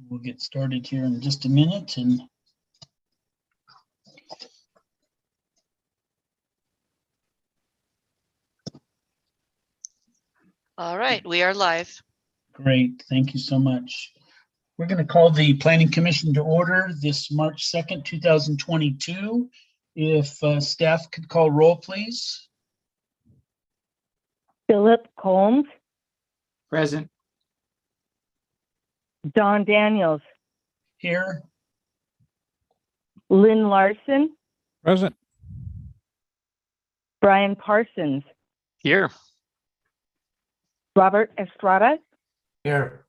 We'll get started here in just a minute. And all right, we are live. Great, thank you so much. We're going to call the Planning Commission to order this March 2nd, 2022. If staff could call roll, please. Philip Combs, Present. Don Daniels, Here. Lynn Larson, Present. Brian Parsons, Here. Robert Estrada, Here.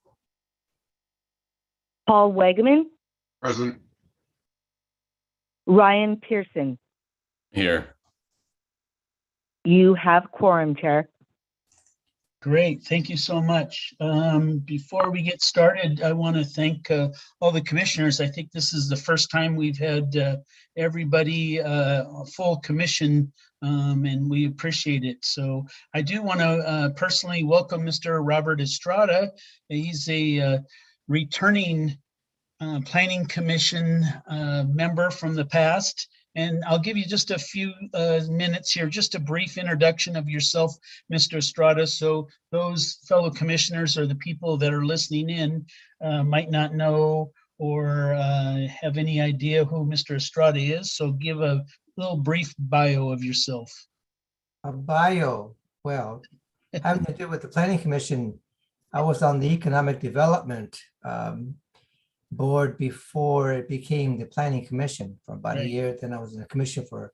Paul Wegman, Present. Ryan Pearson. Here. You have quorum, Chair. Great, thank you so much. Before we get started, I want to thank all the commissioners. I think this is the first time we've had everybody full commission, and we appreciate it. So I do want to personally welcome Mr. Robert Estrada. He's a returning Planning Commission member from the past. And I'll give you just a few minutes here, just a brief introduction of yourself, Mr. Estrada. So those fellow commissioners or the people that are listening in might not know or have any idea who Mr. Estrada is. So give a little brief bio of yourself. A bio, well, having to do with the Planning Commission, I was on the Economic Development board before it became the Planning Commission for about a year. Then I was in the commission for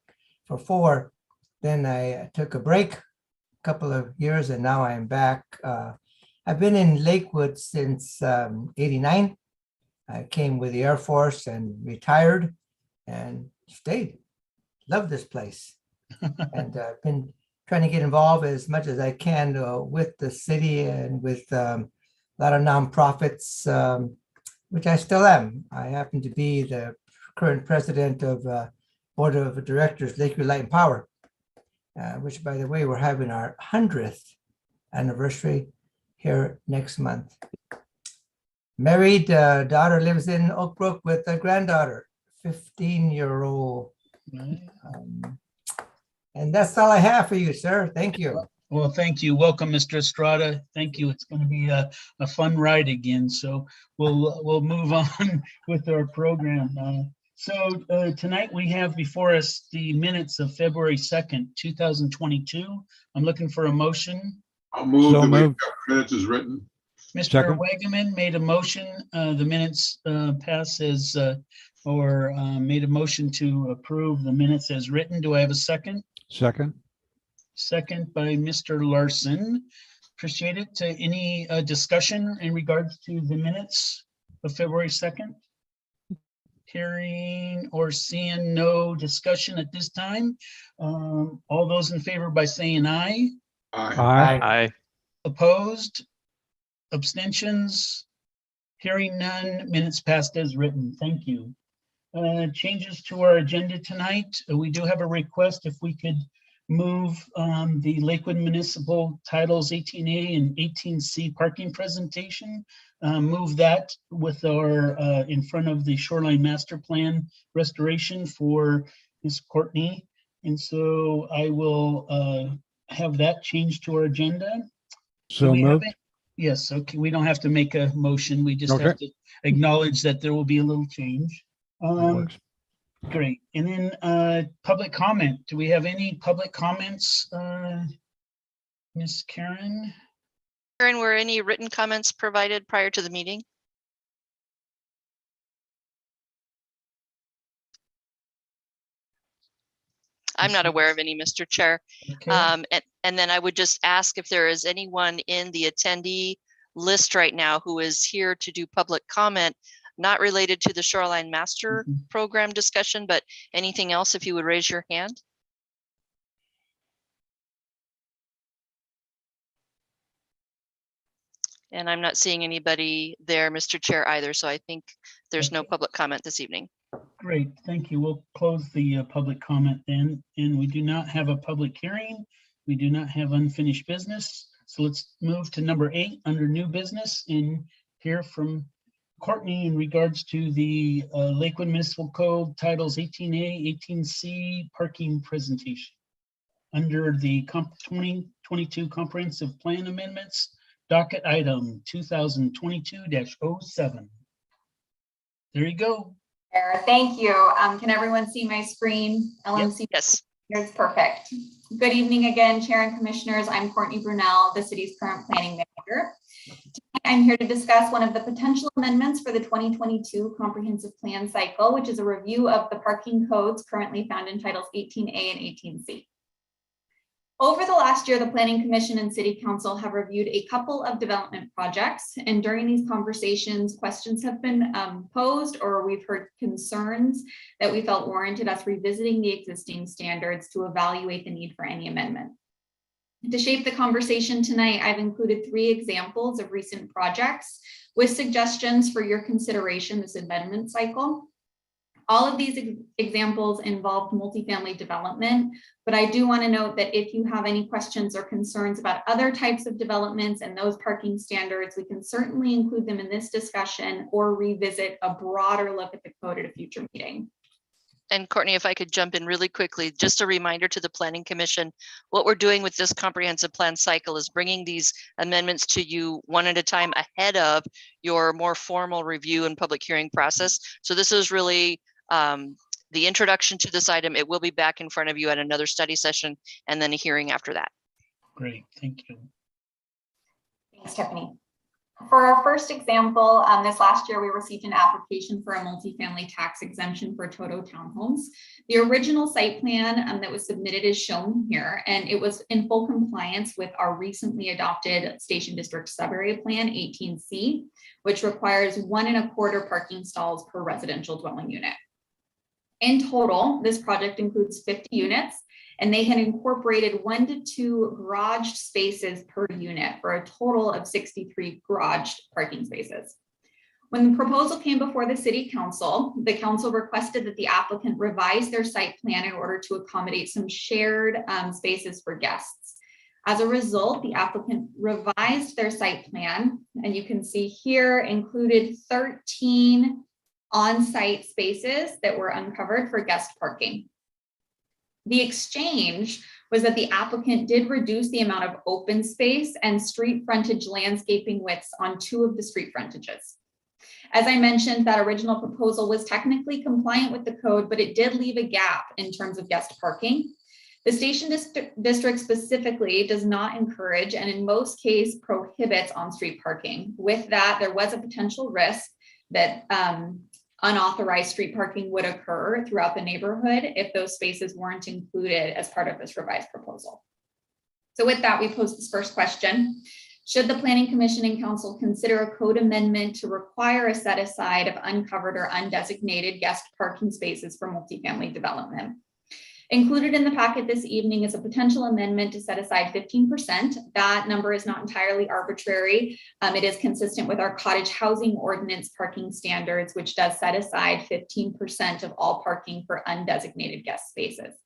4. Then I took a break, a couple of years, and now I am back. I've been in Lakewood since '89. I came with the Air Force and retired and stayed. Love this place. And I've been trying to get involved as much as I can with the city and with a lot of nonprofits, which I still am. I happen to be the current president of Board of Directors, Lakewood Light and Power, which, by the way, we're having our 100th anniversary here next month. Married, daughter lives in Oak Brook with a granddaughter, 15-year-old. And that's all I have for you, sir. Thank you. Well, thank you. Welcome, Mr. Estrada. Thank you. It's going to be a fun ride again. So we'll move on with our program. So tonight we have before us the minutes of February 2nd, 2022. I'm looking for a motion. I'll move So the moved. minutes is written. Mr. Second. Wagaman made a motion. The minutes pass as made a motion to approve the minutes as written. Do I have a second? Second. Second by Mr. Larson. Appreciate it. Any discussion in regards to the minutes of February 2nd? Hearing or seeing no discussion at this time. All those in favor by saying aye. Aye. Aye. Opposed? Abstentions? Hearing none, minutes passed as written. Thank you. Changes to our agenda tonight. We do have a request if we could move the Lakewood Municipal Titles 18A and 18C parking presentation. Move that with our in front of the Shoreline Master Plan restoration for Ms. Courtney. And so I will have that changed to our agenda. So moved. Yes, okay. We don't have to make a motion. We just Okay. have to acknowledge that there will be a little change. That works. Great. And then public comment. Do we have any public comments? Ms. Karen? Karen, were any written comments provided prior to the meeting? I'm not aware of any, Mr. Chair. Okay. And then I would just ask if there is anyone in the attendee list right now who is here to do public comment, not related to the Shoreline Master Program discussion, but anything else, if you would raise your hand. And I'm not seeing anybody there, Mr. Chair, either. So I think there's no public comment this evening. Great, thank you. We'll close the public comment then. And we do not have a public hearing. We do not have unfinished business. So let's move to number 8 under new business and hear from Courtney, in regards to the Lakewood Municipal Code Titles 18A, 18C parking presentation under the 2022 Comprehensive Plan Amendments, docket item 2022-07. There you go. Thank you. Can everyone see my screen? LMC. Yes. It's perfect. Good evening again, Chair and Commissioners. I'm Courtney Brunel, the city's current planning manager. Tonight, I'm here to discuss one of the potential amendments for the 2022 Comprehensive Plan Cycle, which is a review of the parking codes currently found in Titles 18A and 18C. Over the last year, the Planning Commission and City Council have reviewed a couple of development projects, and during these conversations, questions have been posed, or we've heard concerns that we felt warranted us revisiting the existing standards to evaluate the need for any amendment. To shape the conversation tonight, I've included 3 examples of recent projects with suggestions for your consideration this amendment cycle. All of these examples involved multifamily development, but I do want to note that if you have any questions or concerns about other types of developments and those parking standards, we can certainly include them in this discussion or revisit a broader look at the code at a future meeting. And Courtney, if I could jump in really quickly, just a reminder to the Planning Commission, what we're doing with this comprehensive plan cycle is bringing these amendments to you one at a time ahead of your more formal review and public hearing process. So this is really the introduction to this item. It will be back in front of you at another study session and then a hearing after that. Great, thank you. Thanks, Tiffany. For our first example, this last year, we received an application for a multifamily tax exemption for Toto Townhomes. The original site plan that was submitted is shown here, and it was in full compliance with our recently adopted Station District Subarea Plan 18C, which requires 1.25 parking stalls per residential dwelling unit. In total, this project includes 50 units, and they had incorporated 1 to 2 garage spaces per unit for a total of 63 garage parking spaces. When the proposal came before the City Council, the council requested that the applicant revise their site plan in order to accommodate some shared spaces for guests. As a result, the applicant revised their site plan, and you can see here included 13 on-site spaces that were uncovered for guest parking. The exchange was that the applicant did reduce the amount of open space and street frontage landscaping widths on 2 of the street frontages. As I mentioned, that original proposal was technically compliant with the code, but it did leave a gap in terms of guest parking. The Station District specifically does not encourage and in most cases prohibits on-street parking. With that, there was a potential risk that unauthorized street parking would occur throughout the neighborhood if those spaces weren't included as part of this revised proposal. So with that, we pose this first question. Should the Planning Commission and Council consider a code amendment to require a set aside of uncovered or undesignated guest parking spaces for multifamily development? Included in the packet this evening is a potential amendment to set aside 15%. That number is not entirely arbitrary. It is consistent with our cottage housing ordinance parking standards, which does set aside 15% of all parking for undesignated guest spaces.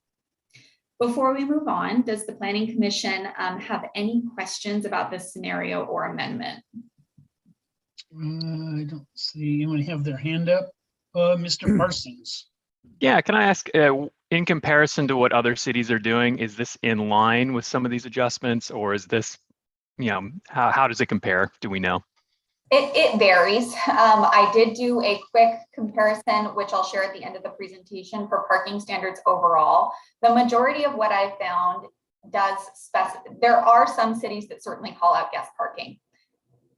Before we move on, does the Planning Commission have any questions about this scenario or amendment? I don't see anyone have their hand up. Mr. Parsons. Yeah, can I ask, in comparison to what other cities are doing, is this in line with some of these adjustments, or is this, how does it compare? Do we know? It varies. I did do a quick comparison, which I'll share at the end of the presentation for parking standards overall. The majority of what I found does specify, there are some cities that certainly call out guest parking,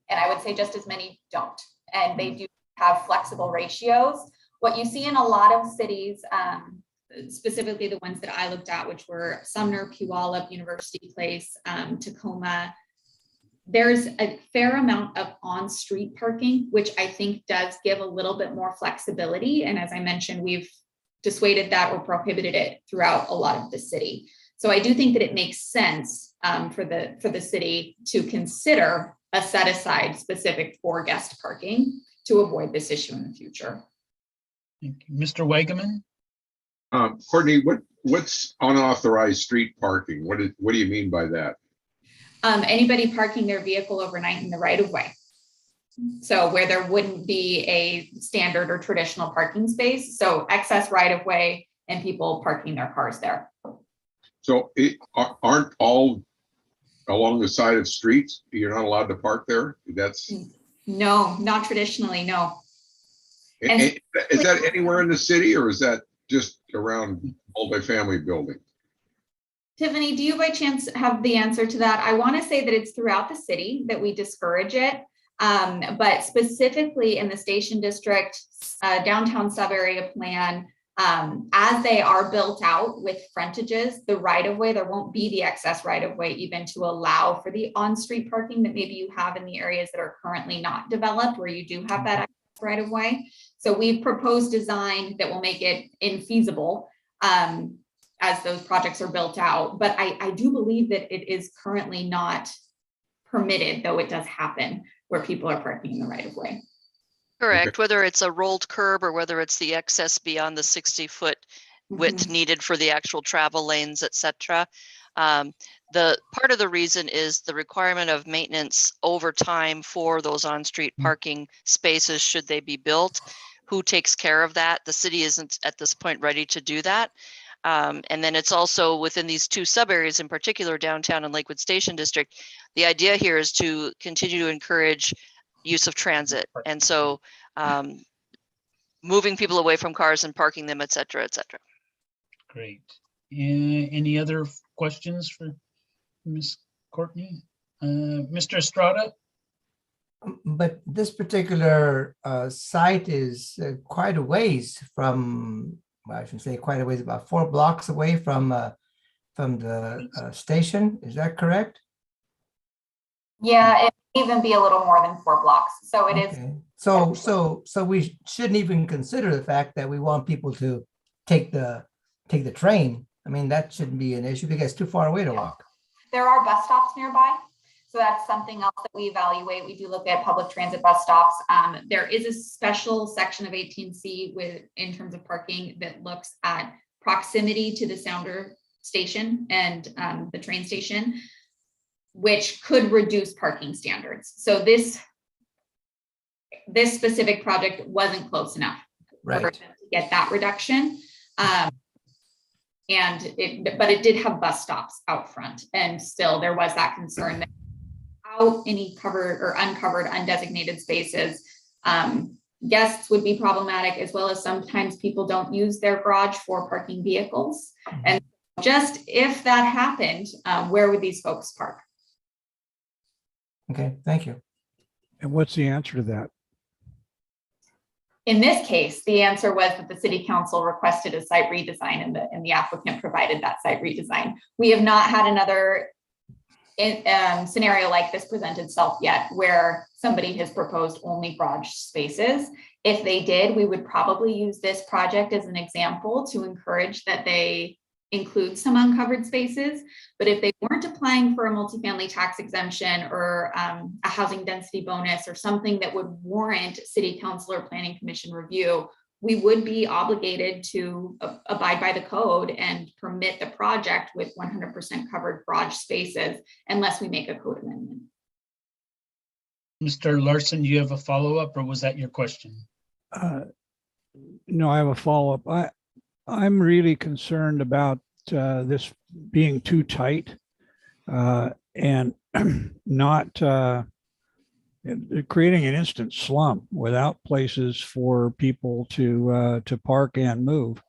and I would say just as many don't, and they do have flexible ratios. What you see in a lot of cities, specifically the ones that I looked at, which were Sumner, Puyallup, University Place, Tacoma, there's a fair amount of on-street parking, which I think does give a little bit more flexibility. And as I mentioned, we've dissuaded that or prohibited it throughout a lot of the city. So I do think that it makes sense for the city to consider a set aside specific for guest parking to avoid this issue in the future. Thank you. Mr. Wagaman? Courtney, what's unauthorized street parking? What do you mean by that? Anybody parking their vehicle overnight in the right of way. So where there wouldn't be a standard or traditional parking space, so excess right of way and people parking their cars there. So aren't all along the side of streets, you're not allowed to park there? That's. No, not traditionally, no. And is that anywhere in the city, or is that just around multifamily buildings? Tiffany, do you by chance have the answer to that? I want to say that it's throughout the city that we discourage it, but specifically in the Station District, downtown sub-area plan, as they are built out with frontages, the right-of-way, there won't be the excess right-of-way even to allow for the on-street parking that maybe you have in the areas that are currently not developed, where you do have that excess right-of-way. So we've proposed design that will make it infeasible as those projects are built out. But I do believe that it is currently not permitted, though it does happen where people are parking in the right-of-way. Correct, Okay. whether it's a rolled curb or whether it's the excess beyond the 60-foot width needed for the actual travel lanes, et cetera. The part of the reason is the requirement of maintenance over time for those on-street parking spaces should they be built. Who takes care of that? The city isn't at this point ready to do that. And then it's also within these two sub areas, in particular downtown and Lakewood Station District. The idea here is to continue to encourage use of transit. And so moving people away from cars and parking them, et cetera, et cetera. Great. Any other questions for Ms. Courtney? Mr. Estrada? But this particular site is quite a ways from, well, I should say quite a ways, about 4 blocks away from the station. Is that correct? Yeah, it may even be a little more than 4 blocks. So it is. So we shouldn't even consider the fact that we want people to take the train. I mean, that shouldn't be an issue because it's too far away to walk. There are bus stops nearby. So that's something else that we evaluate. We do look at public transit bus stops. There is a special section of 18C in terms of parking that looks at proximity to the sounder station and the train station, which could reduce parking standards. So this specific project wasn't close enough for them to get that reduction. But it did have bus stops out front, and still there was that concern that without any covered or uncovered undesignated spaces, guests would be problematic, as well as sometimes people don't use their garage for parking vehicles. And just if that happened, where would these folks park? Okay, thank you. And what's the answer to that? In this case, the answer was that the city council requested a site redesign, and the applicant provided that site redesign. We have not had another scenario like this present itself yet, where somebody has proposed only garage spaces. If they did, we would probably use this project as an example to encourage that they include some uncovered spaces. But if they weren't applying for a multifamily tax exemption or a housing density bonus or something that would warrant city council or planning commission review, we would be obligated to abide by the code and permit the project with 100% covered garage spaces unless we make a code amendment. Mr. Larson, do you have a follow-up, or was that your question? No, I have a follow-up. I'm really concerned about this being too tight and not creating an instant slump without places for people to park and move.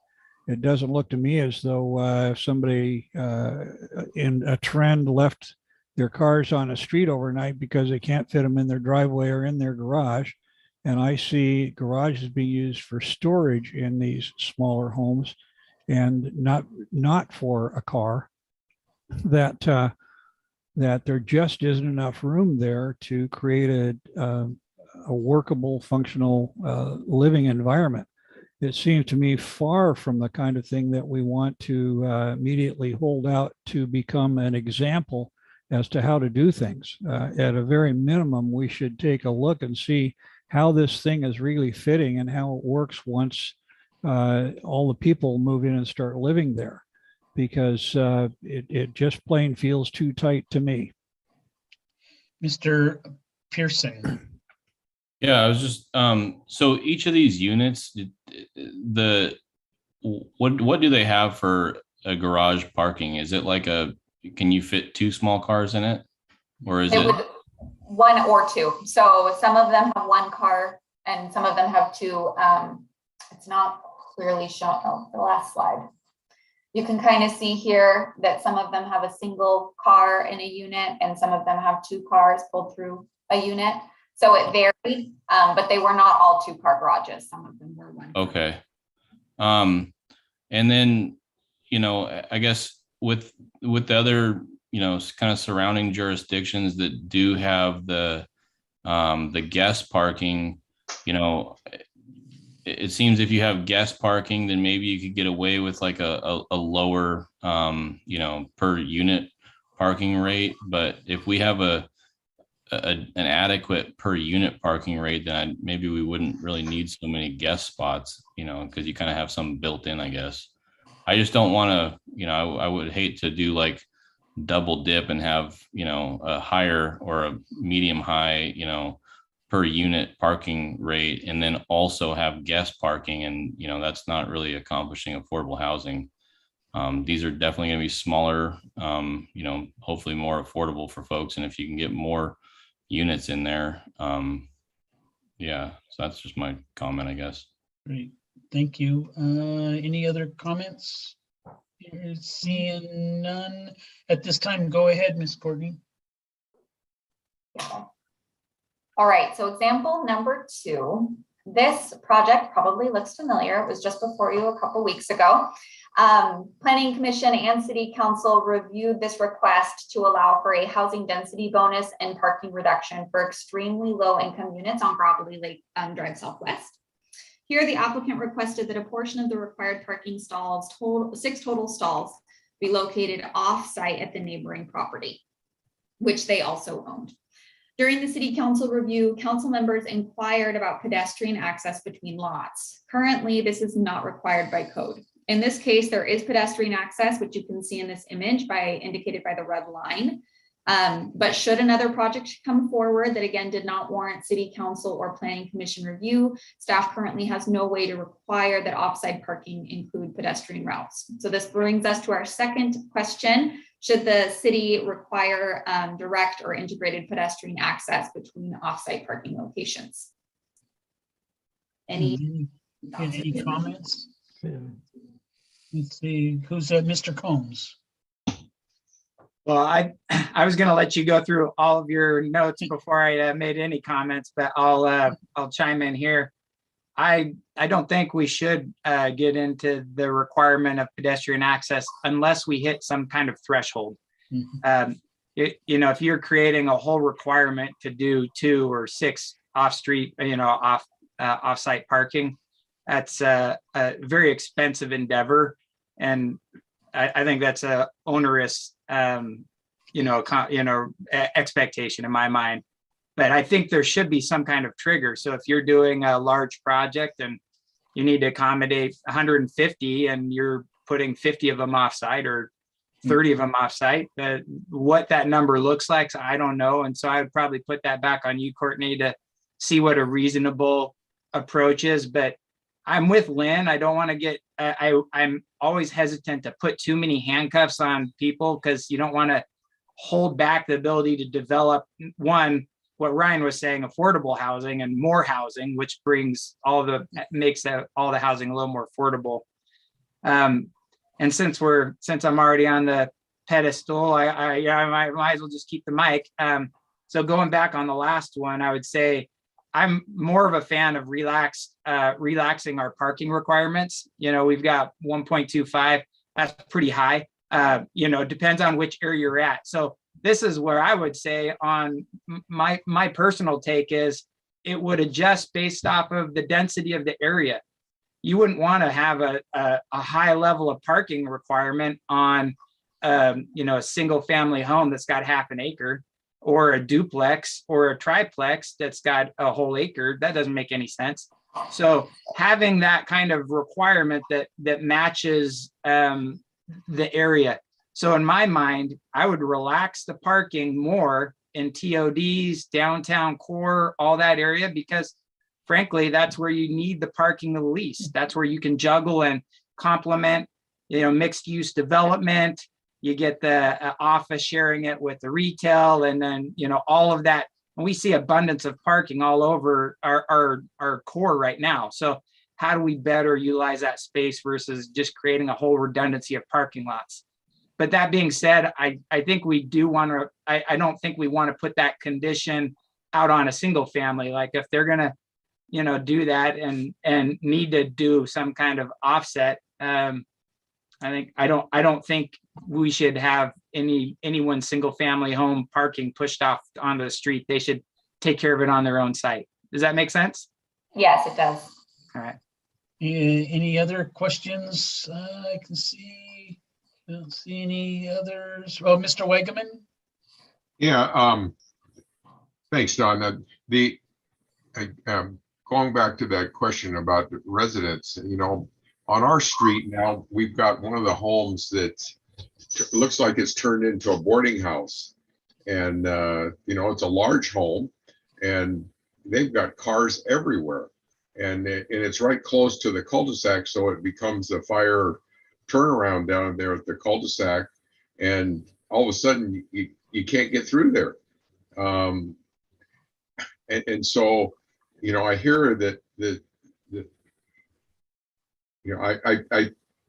It doesn't look to me as though if somebody in a trend left their cars on a street overnight because they can't fit them in their driveway or in their garage. And I see garages being used for storage in these smaller homes and not for a car, that there just isn't enough room there to create a workable, functional living environment. It seems to me far from the kind of thing that we want to immediately hold out to become an example as to how to do things. At a very minimum, we should take a look and see how this thing is really fitting and how it works once all the people move in and start living there, because it just plain feels too tight to me. Mr. Pearson. Yeah, I was just, so each of these units, what do they have for a garage parking? Is it like can you fit 2 small cars in it? Or is It it? would 1 or 2. So some of them have 1 car and some of them have 2. It's not clearly shown. Oh, the last slide. You can kind of see here that some of them have a single car in a unit and some of them have 2 cars pulled through a unit. So it varied, but they were not all 2-car garages. Some of them were 1. Okay. And then, I guess with the other, kind of surrounding jurisdictions that do have the guest parking, it seems if you have guest parking, then maybe you could get away with like a lower, per unit parking rate. But if we have an adequate per unit parking rate, then maybe we wouldn't really need so many guest spots, because you kind of have some built in, I guess. I just don't want to, I would hate to do like double dip and have, a higher or a medium high, per unit parking rate, and then also have guest parking. And, that's not really accomplishing affordable housing. These are definitely going to be smaller, hopefully more affordable for folks. And if you can get more units in there, yeah, so that's just my comment, I guess. Great, thank you. Any other comments? You're seeing none at this time. Go ahead, Ms. Courtney. All right, so example number 2. This project probably looks familiar. It was just before you a couple weeks ago. Planning Commission and City Council reviewed this request to allow for a housing density bonus and parking reduction for extremely low income units on Broadley Lake Drive Southwest. Here, the applicant requested that a portion of the required parking stalls, 6 total stalls, be located off-site at the neighboring property, which they also owned. During the City Council review, council members inquired about pedestrian access between lots. Currently, this is not required by code. In this case, there is pedestrian access, which you can see in this image indicated by the red line. But should another project come forward that again did not warrant City Council or Planning Commission review, staff currently has no way to require that offsite parking include pedestrian routes. So this brings us to our second question. Should the city require direct or integrated pedestrian access between offsite parking locations? Any comments? Let's see, who's that? Mr. Combs. Well, I was going to let you go through all of your notes before I made any comments, but I'll chime in here. I don't think we should get into the requirement of pedestrian access unless we hit some kind of threshold. Mm-hmm. If you're creating a whole requirement to do 2 or 6 off-street, off-site parking, that's a very expensive endeavor, and I think that's a onerous, expectation in my mind. But I think there should be some kind of trigger. So if you're doing a large project and you need to accommodate 150 and you're putting 50 of them offsite or 30 of them offsite, what that number looks like, so I don't know. And so I would probably put that back on you, Courtney, to see what a reasonable approach is. But I'm with Lynn. I don't want to get, I'm always hesitant to put too many handcuffs on people because you don't want to hold back the ability to develop, one, what Ryan was saying, affordable housing and more housing, which brings makes all the housing a little more affordable. And since I'm already on the pedestal, I might as well just keep the mic. So going back on the last one, I would say I'm more of a fan of relaxing our parking requirements. We've got 1.25. That's pretty high. Depends on which area you're at. So this is where I would say on my personal take is it would adjust based off of the density of the area. You wouldn't want to have a high level of parking requirement on a single family home that's got half an acre, or a duplex or a triplex that's got a whole acre. That doesn't make any sense. So having that kind of requirement that matches the area. So in my mind, I would relax the parking more in TODs, downtown core, all that area, because frankly, that's where you need the parking the least. That's where you can juggle and complement, mixed use development. You get the office sharing it with the retail, and then, all of that. And we see abundance of parking all over our core right now. So how do we better utilize that space versus just creating a whole redundancy of parking lots? But that being said, I think we do want to, I don't think we want to put that condition out on a single family. Like if they're going to, do that and need to do some kind of offset, I don't think we should have anyone single family home parking pushed off onto the street. They should take care of it on their own site. Does that make sense? Yes, it does. All right. Any other questions? I don't see any others. Oh, Mr. Wegeman? Yeah, thanks, Don. Going back to that question about residents, on our street now, we've got one of the homes that looks like it's turned into a boarding house. And, it's a large home and they've got cars everywhere. And it's right close to the cul-de-sac. So it becomes a fire turnaround down there at the cul-de-sac. And all of a sudden you can't get through there. And so, I hear that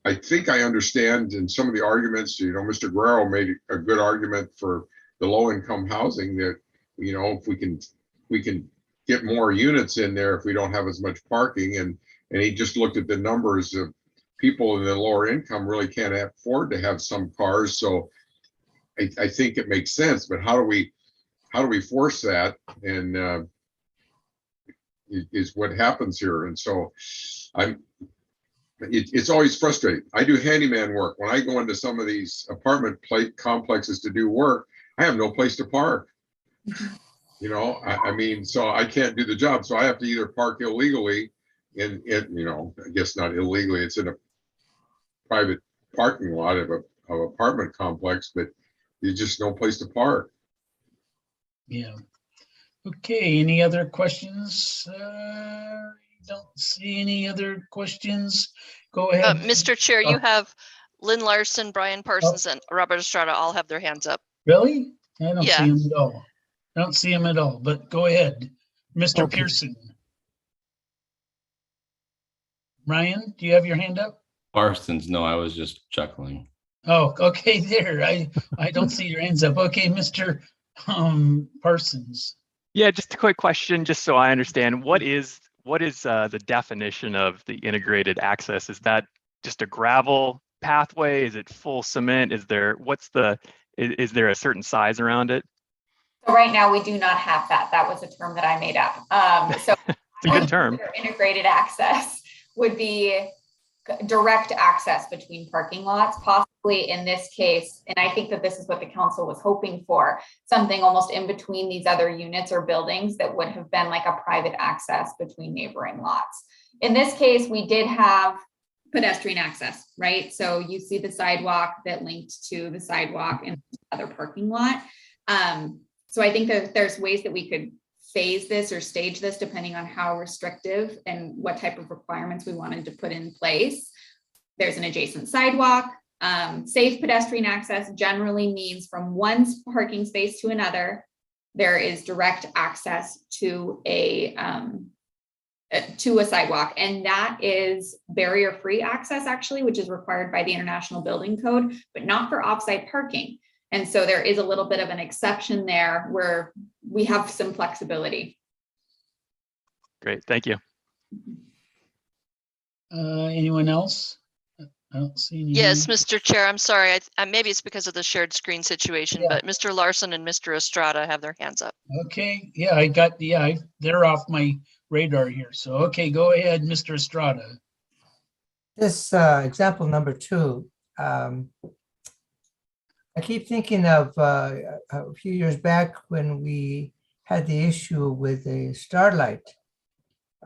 I think I understand in some of the arguments, Mr. Guerrero made a good argument for the low income housing that, if we can get more units in there if we don't have as much parking. And he just looked at the numbers of people in the lower income really can't afford to have some cars. So I think it makes sense, but how do we force that? And is what happens here. And so it's always frustrating. I do handyman work. When I go into some of these apartment complexes to do work, I have no place to park. So I can't do the job. So I have to either park illegally I guess not illegally, it's in a private parking lot of an apartment complex, but there's just no place to park. Yeah. Okay, any other questions? Don't see any other questions. Go ahead. Mr. Chair, you have Lynn Larson, Brian Parsons, and Robert Estrada all have their hands up. Really? I don't Yeah. see him at all. I don't see him at all, but go ahead. Mr. Okay. Pearson. Ryan, do you have your hand up? Parsons, no, I was just chuckling. Oh, okay, there. I don't see your hands up. Okay, Mr. Parsons. Yeah, just a quick question, just so I understand. What is the definition of the integrated access? Is that just a gravel pathway? Is it full cement? Is there a certain size around it? So right now we do not have that. That was a term that I made up. So It's a good term. Integrated access would be direct access between parking lots, possibly in this case. And I think that this is what the council was hoping for, something almost in between these other units or buildings that would have been like a private access between neighboring lots. In this case, we did have pedestrian access, right? So you see the sidewalk that linked to the sidewalk and other parking lot. So I think that there's ways that we could phase this or stage this depending on how restrictive and what type of requirements we wanted to put in place. There's an adjacent sidewalk. Safe pedestrian access generally means from one parking space to another, there is direct access to a sidewalk. And that is barrier-free access actually, which is required by the International Building Code, but not for offsite parking. And so there is a little bit of an exception there where we have some flexibility. Great, thank you. Anyone else? I don't see any. Yes, Mr. Chair, I'm sorry. Maybe it's because of the shared screen situation, Yeah. but Mr. Larson and Mr. Estrada have their hands up. Okay, yeah, they're off my radar here. So, okay, go ahead, Mr. Estrada. This example number 2, I keep thinking of a few years back when we had the issue with a Starlight,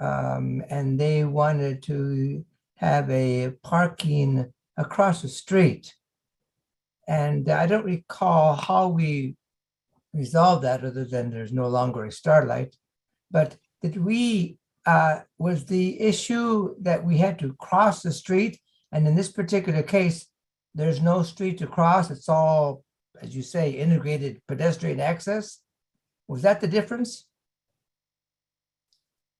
and they wanted to have a parking across the street. And I don't recall how we resolve that other than there's no longer a starlight. But did we, was the issue that we had to cross the street? And in this particular case, there's no street to cross. It's all, as you say, integrated pedestrian access. Was that the difference?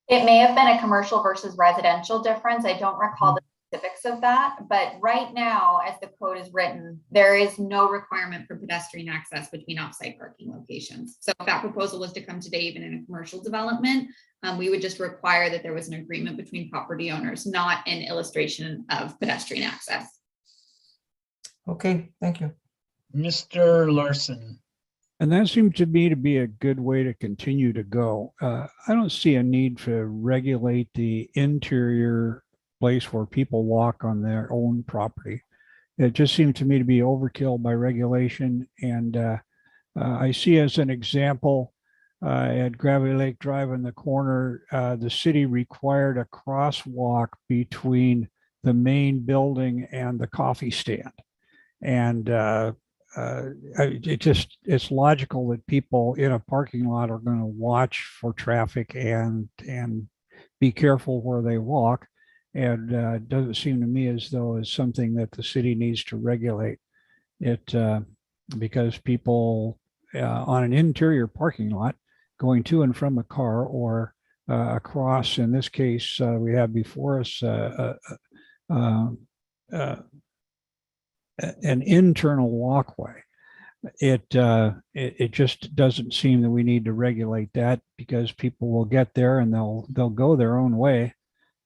It may have been a commercial versus residential difference. I don't recall the specifics of that, but right now, as the code is written, there is no requirement for pedestrian access between off-site parking locations. So if that proposal was to come today, even in a commercial development, we would just require that there was an agreement between property owners, not an illustration of pedestrian access. Okay, thank you. Mr. Larson. And that seemed to me to be a good way to continue to go. I don't see a need to regulate the interior place where people walk on their own property. It just seemed to me to be overkill by regulation. And I see as an example at Gravity Lake Drive in the corner, the city required a crosswalk between the main building and the coffee stand. And it's logical that people in a parking lot are going to watch for traffic and be careful where they walk. And it doesn't seem to me as though it's something that the city needs to regulate it, because people on an interior parking lot going to and from a car or across, in this case, we have before us an internal walkway. It just doesn't seem that we need to regulate that, because people will get there and they'll go their own way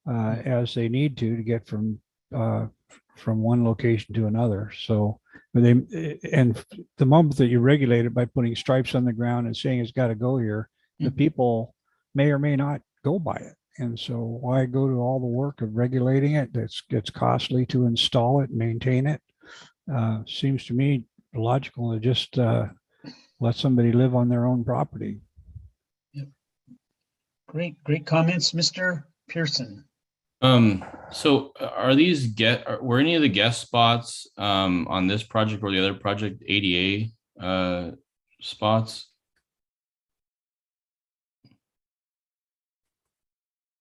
as they need to get from one location to another. So and the moment that you regulate it by putting stripes on the ground and saying it's got to go here, the people may or may not go by it. And so why go to all the work of regulating it? It's costly to install it, maintain it. Seems to me logical to just let somebody live on their own property. Yep. Great comments, Mr. Pearson. So are these were any of the guest spots on this project or the other project ADA spots?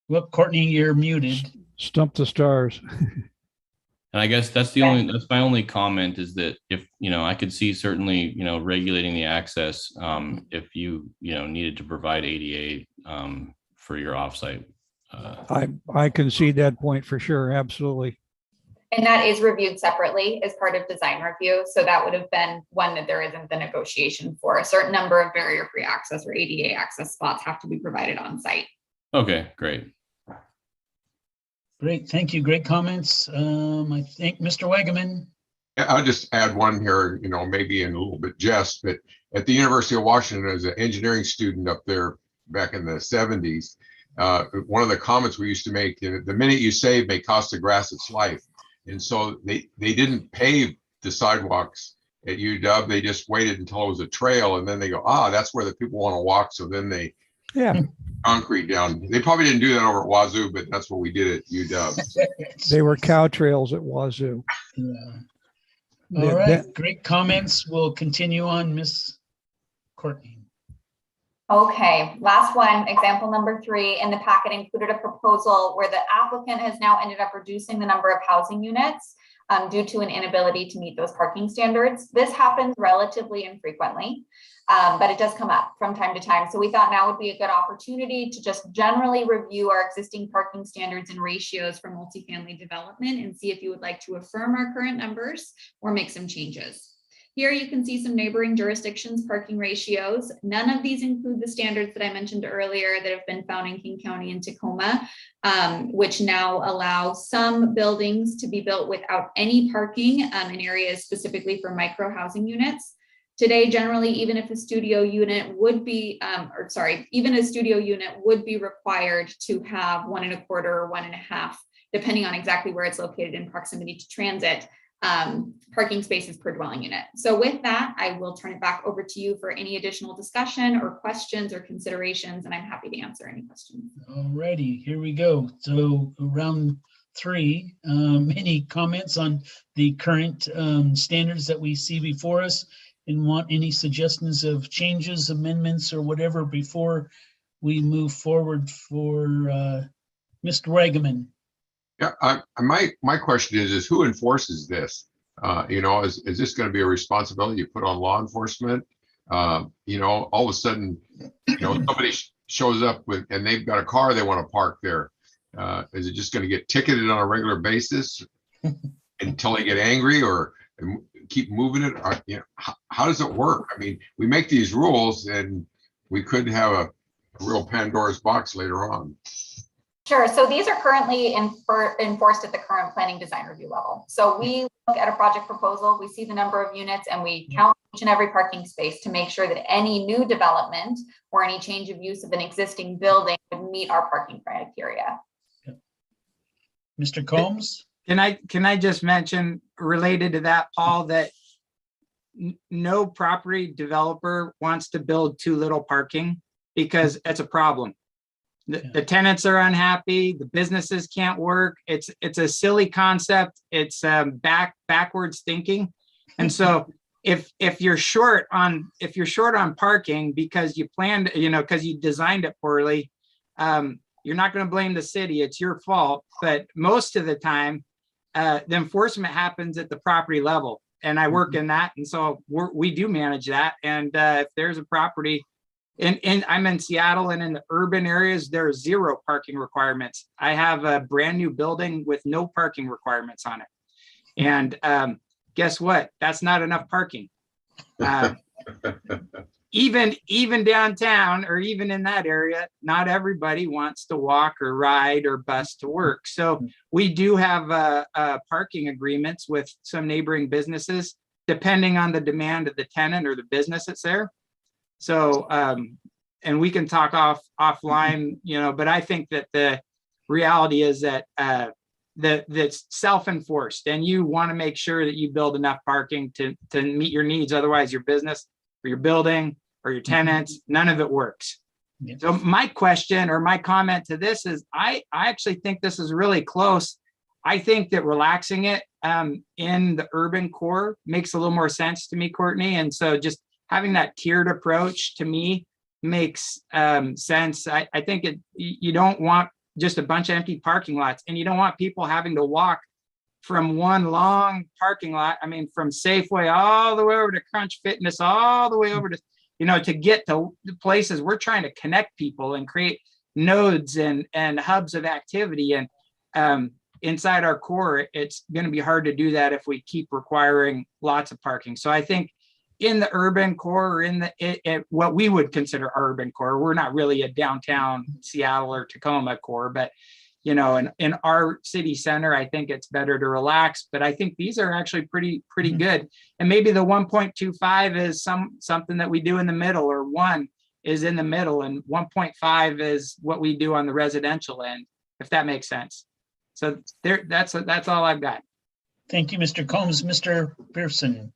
Well, Courtney, you're muted. Stump the stars. And I guess that's my only comment, is that if, I could see certainly, regulating the access if you needed to provide ADA for your offsite. I concede that point for sure. Absolutely. And that is reviewed separately as part of design review. So that would have been one that there isn't the negotiation for. A certain number of barrier-free access or ADA access spots have to be provided on site. Okay, great. Great, thank you. Great comments. I think Mr. Wagaman. I'll just add one here, maybe in a little bit jest, but at the University of Washington, as an engineering student up there back in the 70s, one of the comments we used to make, the minute you save may cost the grass its life. And so they didn't pave the sidewalks at UW. They just waited until it was a trail, and then they go, that's where the people want to walk. So then they concrete down. They probably didn't do that over at Wazoo, but that's what we did at UW. They were cow trails at Wazoo. Yeah. All right, great comments. We'll continue on, Miss Courtney. Okay, last one, example number 3 in the packet included a proposal where the applicant has now ended up reducing the number of housing units due to an inability to meet those parking standards. This happens relatively infrequently, but it does come up from time to time. So we thought now would be a good opportunity to just generally review our existing parking standards and ratios for multifamily development and see if you would like to affirm our current numbers or make some changes. Here you can see some neighboring jurisdictions' parking ratios. None of these include the standards that I mentioned earlier that have been found in King County and Tahoma, which now allow some buildings to be built without any parking in areas specifically for micro housing units. Today, generally, even if a studio unit would be, even a studio unit would be required to have 1.25 or 1.5, depending on exactly where it's located in proximity to transit, parking spaces per dwelling unit. So with that, I will turn it back over to you for any additional discussion or questions or considerations, and I'm happy to answer any questions. All righty, here we go. So round 3, any comments on the current standards that we see before us? and want any suggestions of changes, amendments, or whatever before we move forward for Mr. Wagaman? Yeah, my question is who enforces this? Is this going to be a responsibility you put on law enforcement? All of a sudden, somebody shows up and they've got a car they want to park there. Is it just going to get ticketed on a regular basis until they get angry or keep moving it? How does it work? I mean, we make these rules and we could have a real Pandora's box later on. Sure. So these are currently enforced at the current planning design review level. So we look at a project proposal, we see the number of units, and we count each and every parking space to make sure that any new development or any change of use of an existing building would meet our parking criteria. Mr. Combs? Can I just mention related to that, Paul, that no property developer wants to build too little parking because it's a problem. The tenants are unhappy. The businesses can't work. It's a silly concept. It's backwards thinking. And so if you're short on parking because you planned, because you designed it poorly, you're not going to blame the city. It's your fault. But most of the time, the enforcement happens at the property level, and I work in that, and so we do manage that. And if there's a property. And I'm in Seattle, and in the urban areas, there are 0 parking requirements. I have a brand new building with no parking requirements on it. And guess what? That's not enough parking. Even downtown or even in that area, not everybody wants to walk or ride or bus to work. So we do have parking agreements with some neighboring businesses, depending on the demand of the tenant or the business that's there. So, and we can talk offline, but I think that the reality is that that's self-enforced, and you want to make sure that you build enough parking to meet your needs. Otherwise, your business or your building or your tenants, none of it works. Yeah. So my question or my comment to this is, I actually think this is really close. I think that relaxing it in the urban core makes a little more sense to me, Courtney. And so just having that tiered approach to me makes sense. I think you don't want just a bunch of empty parking lots, and you don't want people having to walk from one long parking lot. I mean, from Safeway all the way over to Crunch Fitness, all the way over to, to get to places. We're trying to connect people and create nodes and hubs of activity. And inside our core, it's going to be hard to do that if we keep requiring lots of parking. So I think in the urban core, or in what we would consider urban core, we're not really a downtown Seattle or Tacoma core, but in our city center, I think it's better to relax. But I think these are actually pretty good. And maybe the 1.25 is something that we do in the middle, or 1 is in the middle, and 1.5 is what we do on the residential end, if that makes sense. So that's all I've got. Thank you, Mr. Combs. Mr. Pearson.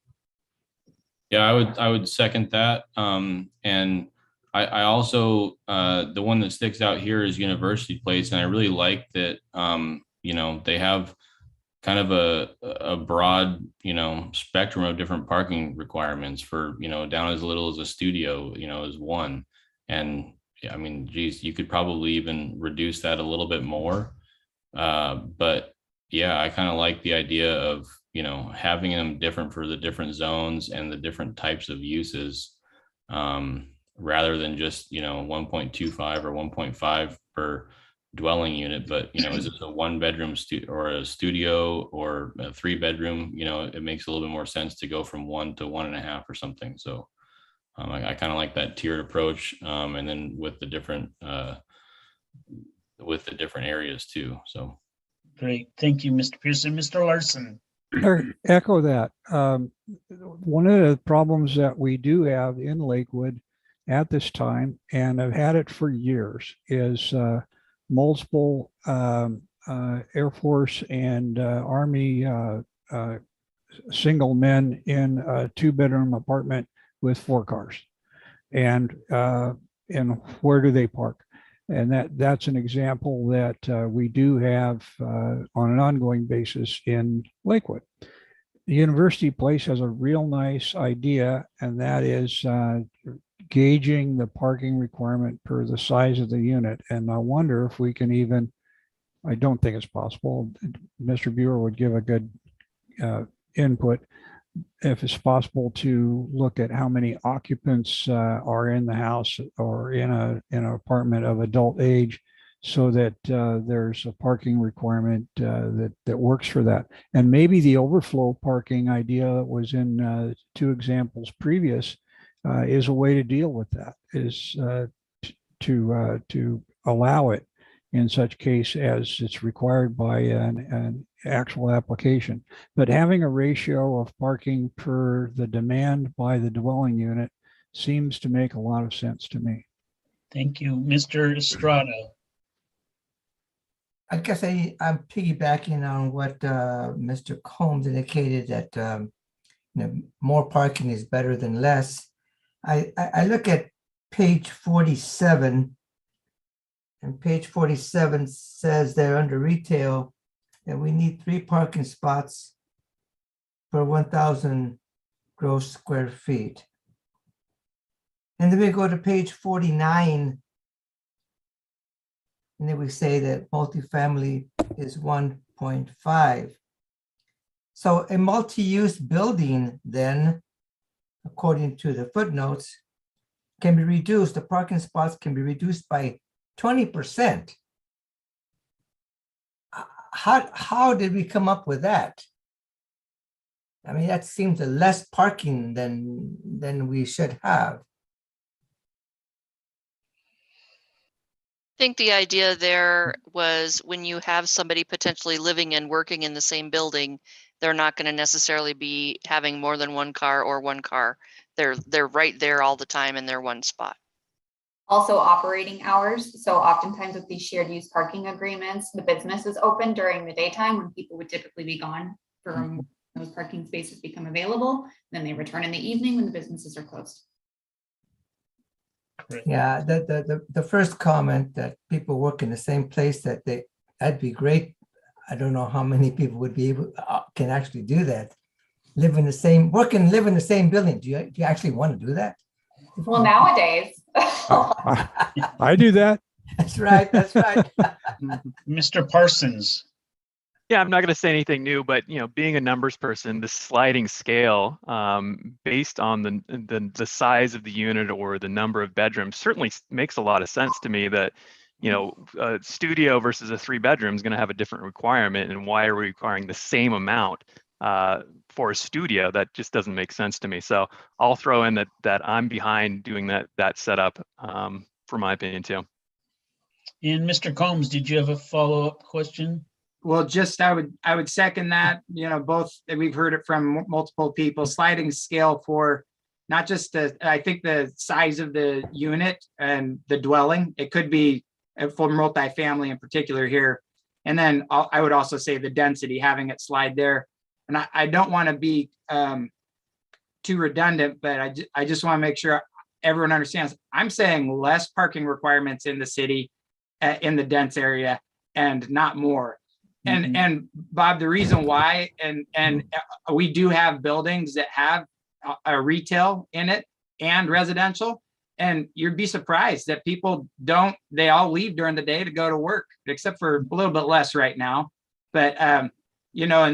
Yeah, I would second that. And I also, the one that sticks out here is University Place. And I really like that, they have kind of a broad, spectrum of different parking requirements for, down as little as a studio, is 1. And I mean, geez, you could probably even reduce that a little bit more. But yeah, I kind of like the idea of, having them different for the different zones and the different types of uses, rather than just, 1.25 or 1.5 per dwelling unit. But, is it a 1-bedroom or a studio or a 3-bedroom? It makes a little bit more sense to go from 1 to 1.5 or something. So I kind of like that tiered approach, and then with the different areas too. So great, thank you, Mr. Pearson. Mr. Larson. Echo that. One of the problems that we do have in Lakewood at this time, and I've had it for years, is multiple Air Force and Army single men in a 2-bedroom apartment with 4 cars. And where do they park? And that's an example that we do have on an ongoing basis in Lakewood. The University Place has a real nice idea, and that is gauging the parking requirement per the size of the unit. And I wonder if we can even, I don't think it's possible. Mr. Buer would give a good input. If it's possible to look at how many occupants are in the house or in an apartment of adult age, so that there's a parking requirement that works for that. And maybe the overflow parking idea that was in 2 examples previous is a way to deal with that, is to allow it in such case as it's required by an actual application. But having a ratio of parking per the demand by the dwelling unit seems to make a lot of sense to me. Thank you. Mr. Estrada. I guess I'm piggybacking on what Mr. Combs indicated, that more parking is better than less. I look at page 47, and page 47 says there under retail that we need 3 parking spots per 1,000 gross square feet. And then we go to page 49, and then we say that multifamily is 1.5. So a multi-use building then, according to the footnotes, can be reduced, the parking spots can be reduced by 20%. How did we come up with that? I mean, that seems a less parking than we should have. I think the idea there was when you have somebody potentially living and working in the same building, they're not going to necessarily be having more than 1 car or 1 car. They're right there all the time in their one spot. Also operating hours. So oftentimes with these shared use parking agreements, the business is open during the daytime when people would typically be gone from those parking spaces become available. Then they return in the evening when the businesses are closed. Yeah, the first comment that people work in the same place, that'd be great. I don't know how many people would be able can actually do that. Live in the same building. Do you actually want to do that? Well, nowadays. I do that. That's right. That's right. Mr. Parsons. Yeah, I'm not going to say anything new, but being a numbers person, the sliding scale based on the size of the unit or the number of bedrooms certainly makes a lot of sense to me. That a studio versus a 3-bedroom is going to have a different requirement, and why are we requiring the same amount for a studio? That just doesn't make sense to me. So I'll throw in that I'm behind doing that setup for my opinion too. And Mr. Combs, did you have a follow-up question? Well, just I would second that. Both, we've heard it from multiple people. Sliding scale for not just I think the size of the unit and the dwelling. It could be for multifamily in particular here, and then I would also say the density, having it slide there. And I don't want to be too redundant, but I just want to make sure everyone understands. I'm saying less parking requirements in the city, in the dense area, and not more. And Bob, the reason why, and we do have buildings that have a retail in it and residential, and you'd be surprised that people they all leave during the day to go to work, except for a little bit less right now. But and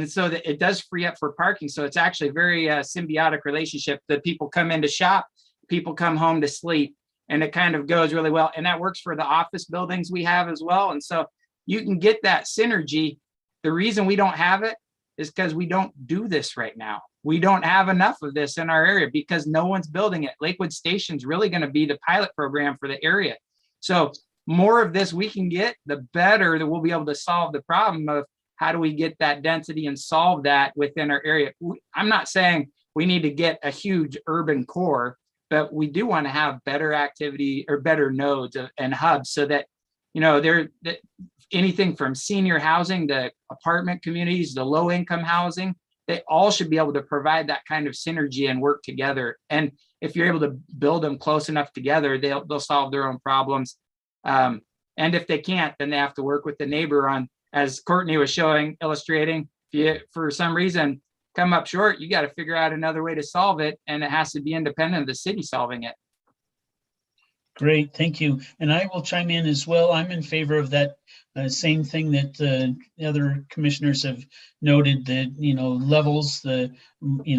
so that it does free up for parking. So it's actually a very symbiotic relationship that people come in to shop, people come home to sleep, and it kind of goes really well. And that works for the office buildings we have as well. And so you can get that synergy. The reason we don't have it is because we don't do this right now. We don't have enough of this in our area because no one's building it. Lakewood Station's really going to be the pilot program for the area. So more of this we can get, the better that we'll be able to solve the problem of how do we get that density and solve that within our area. I'm not saying we need to get a huge urban core, but we do want to have better activity or better nodes and hubs so that, anything from senior housing to apartment communities, to low income housing, they all should be able to provide that kind of synergy and work together. And if you're able to build them close enough together, they'll solve their own problems. And if they can't, then they have to work with the neighbor on, as Courtney was illustrating, for some reason, come up short, you got to figure out another way to solve it, and it has to be independent of the city solving it. Great, thank you. And I will chime in as well. I'm in favor of that same thing that the other commissioners have noted, that, levels, the,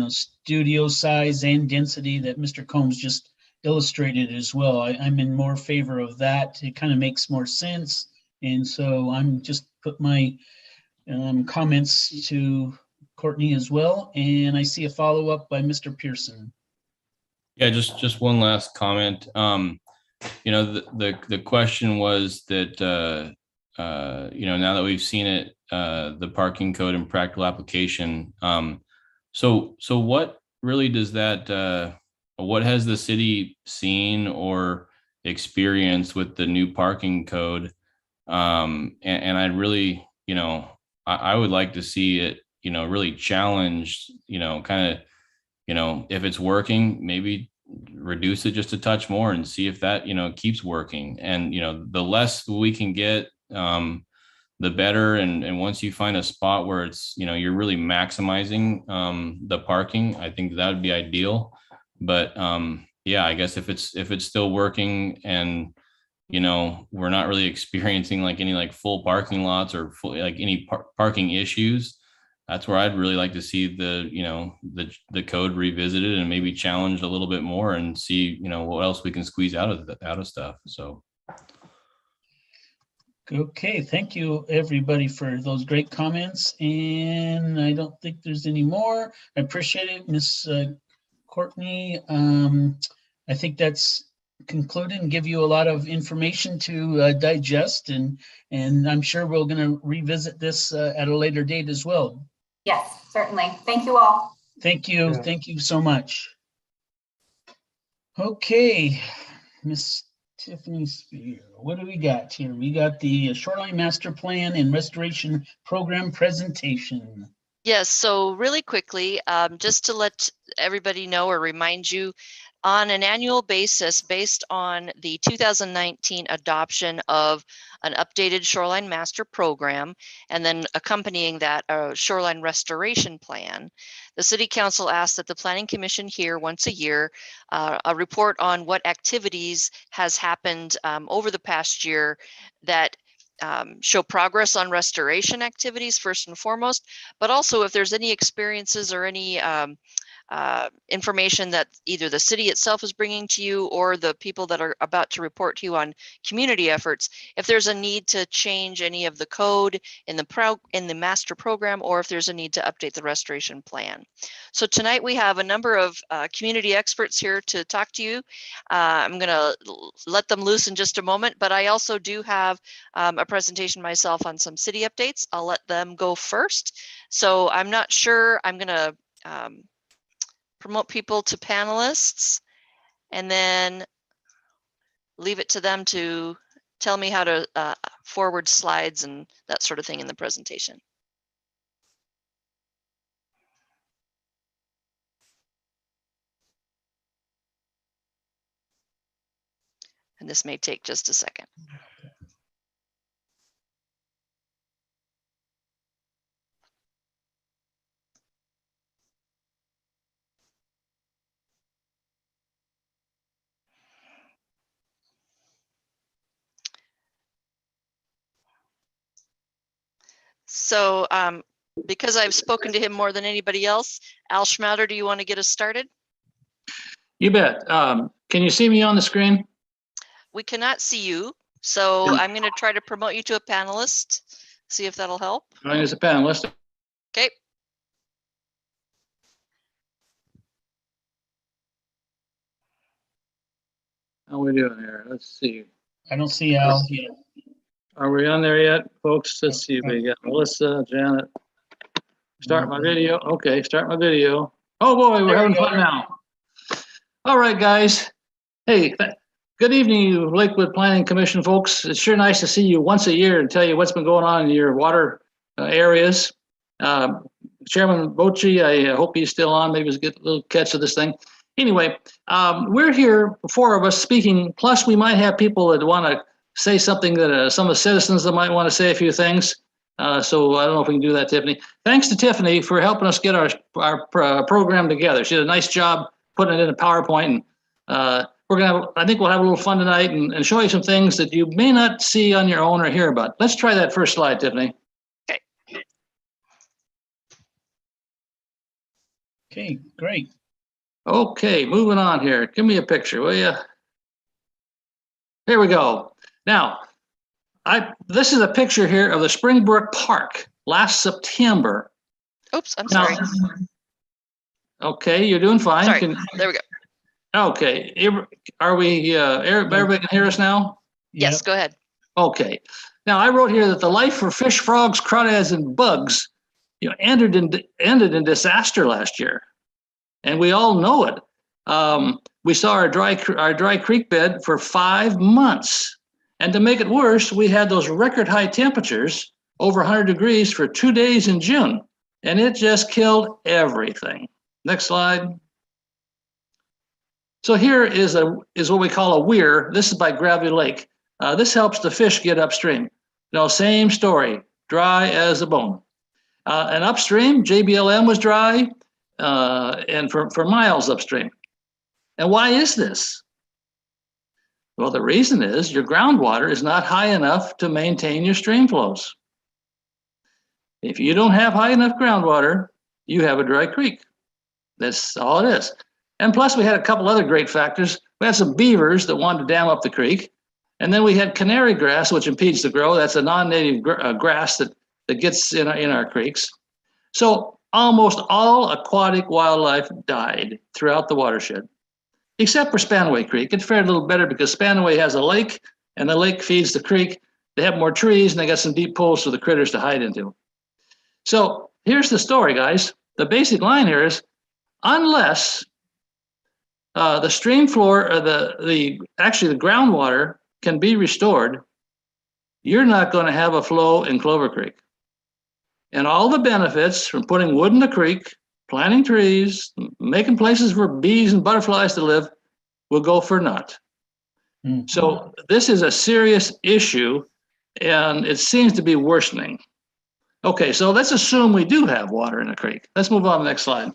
studio size and density that Mr. Combs just illustrated as well. I'm in more favor of that. It kind of makes more sense. And so I'm just put my comments to Courtney as well. And I see a follow-up by Mr. Pearson. Yeah, just one last comment. The question was that, now that we've seen it, the parking code and practical application. So what really does that, what has the city seen or experienced with the new parking code? And I'd really, I would like to see it, really challenged, kind of, if it's working, maybe reduce it just a touch more and see if that, keeps working. And, the less we can get, the better. And once you find a spot where it's, you're really maximizing the parking, I think that would be ideal. But yeah, I guess if it's still working and, we're not really experiencing like any full parking lots or full, any parking issues, that's where I'd really like to see the code revisited and maybe challenged a little bit more and see, what else we can squeeze out of stuff. So. Okay, thank you everybody for those great comments. And I don't think there's any more. I appreciate it, Miss Courtney. I think that's concluded and give you a lot of information to digest, and I'm sure we're going to revisit this at a later date as well. Yes, certainly. Thank you all. Thank you. Yeah. Thank you so much. Okay, Miss Tiffany Spear, what do we got here? We got the Shoreline Master Plan and Restoration Program presentation. Yes, so really quickly, just to let everybody know or remind you, on an annual basis, based on the 2019 adoption of an updated Shoreline Master Program, and then accompanying that a Shoreline Restoration Plan, the City Council asks that the Planning Commission hear once a year a report on what activities has happened over the past year that show progress on restoration activities first and foremost, but also if there's any experiences or any information that either the city itself is bringing to you or the people that are about to report to you on community efforts, if there's a need to change any of the code in the master program, or if there's a need to update the restoration plan. So tonight we have a number of community experts here to talk to you. I'm going to let them loose in just a moment, but I also do have a presentation myself on some city updates. I'll let them go first. So I'm not sure, I'm going to promote people to panelists and then leave it to them to tell me how to forward slides and that sort of thing in the presentation. And this may take just a second. So because I've spoken to him more than anybody else, Al Schmouter, do you want to get us started? You bet. Can you see me on the screen? We cannot see you, so I'm going to try to promote you to a panelist, see if that'll help. Join as a panelist. Okay. How are we doing here? Let's see. I don't see Al yet. Are we on there yet, folks? Let's see. We got Melissa, Janet. Start my video. Okay, start my video. Oh boy, we're having fun now. All right, guys. Hey, good evening, you Lakewood Planning Commission folks. It's sure nice to see you once a year and tell you what's been going on in your water areas. Chairman Bocci, I hope he's still on. Maybe we'll get a little catch of this thing. Anyway, we're here, four of us speaking, plus we might have people that want to say something that some of the citizens that might want to say a few things. So I don't know if we can do that, Tiffany. Thanks to Tiffany for helping us get our program together. She did a nice job putting it in a PowerPoint. And I think we'll have a little fun tonight and show you some things that you may not see on your own or hear about. Let's try that first slide, Tiffany. Okay, great. Okay, moving on here. Give me a picture, will you? Here we go. Now, this is a picture here of the Springbrook Park last September. Oops, I'm Now- sorry. Okay, you're doing fine. Sorry, there we go. Okay, everybody can hear us now? Yes, go ahead. Okay. Now, I wrote here that the life for fish, frogs, crawdads, and bugs, ended in disaster last year, and we all know it. We saw our dry creek bed for 5 months, and to make it worse, we had those record high temperatures over 100 degrees for 2 days in June, and it just killed everything. Next slide. So here is what we call a weir. This is by Gravity Lake. This helps the fish get upstream. Same story, dry as a bone. And upstream, JBLM was dry, and for miles upstream. And why is this? Well, the reason is your groundwater is not high enough to maintain your stream flows. If you don't have high enough groundwater, you have a dry creek. That's all it is. And plus, we had a couple other great factors. We had some beavers that wanted to dam up the creek. And then we had canary grass, which impedes the growth. That's a non-native grass that gets in our creeks. So almost all aquatic wildlife died throughout the watershed, except for Spanaway Creek. It fared a little better because Spanaway has a lake, and the lake feeds the creek. They have more trees, and they got some deep pools for the critters to hide into. So here's the story, guys. The basic line here is, unless the stream floor or the groundwater can be restored, you're not going to have a flow in Clover Creek. And all the benefits from putting wood in the creek, planting trees, making places for bees and butterflies to live will go for naught. Mm-hmm. So this is a serious issue, and it seems to be worsening. Okay, so let's assume we do have water in the creek. Let's move on to the next slide.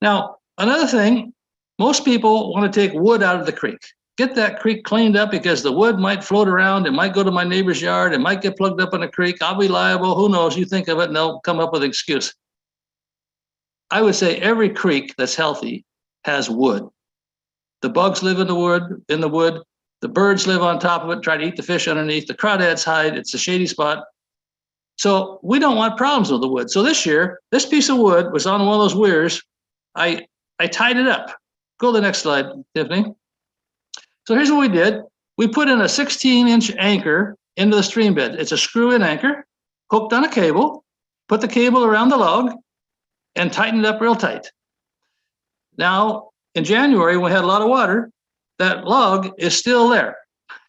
Now, another thing, most people want to take wood out of the creek. Get that creek cleaned up because the wood might float around. It might go to my neighbor's yard. It might get plugged up in a creek. I'll be liable. Who knows? You think of it and they'll come up with an excuse. I would say every creek that's healthy has wood. The bugs live in the wood. The birds live on top of it, try to eat the fish underneath. The crawdads hide. It's a shady spot. So we don't want problems with the wood. So this year, this piece of wood was on one of those weirs. I tied it up. Go to the next slide, Tiffany. So here's what we did. We put in a 16-inch anchor into the stream bed. It's a screw-in anchor, hooked on a cable, put the cable around the log, and tighten it up real tight. Now, in January, when we had a lot of water, that log is still there.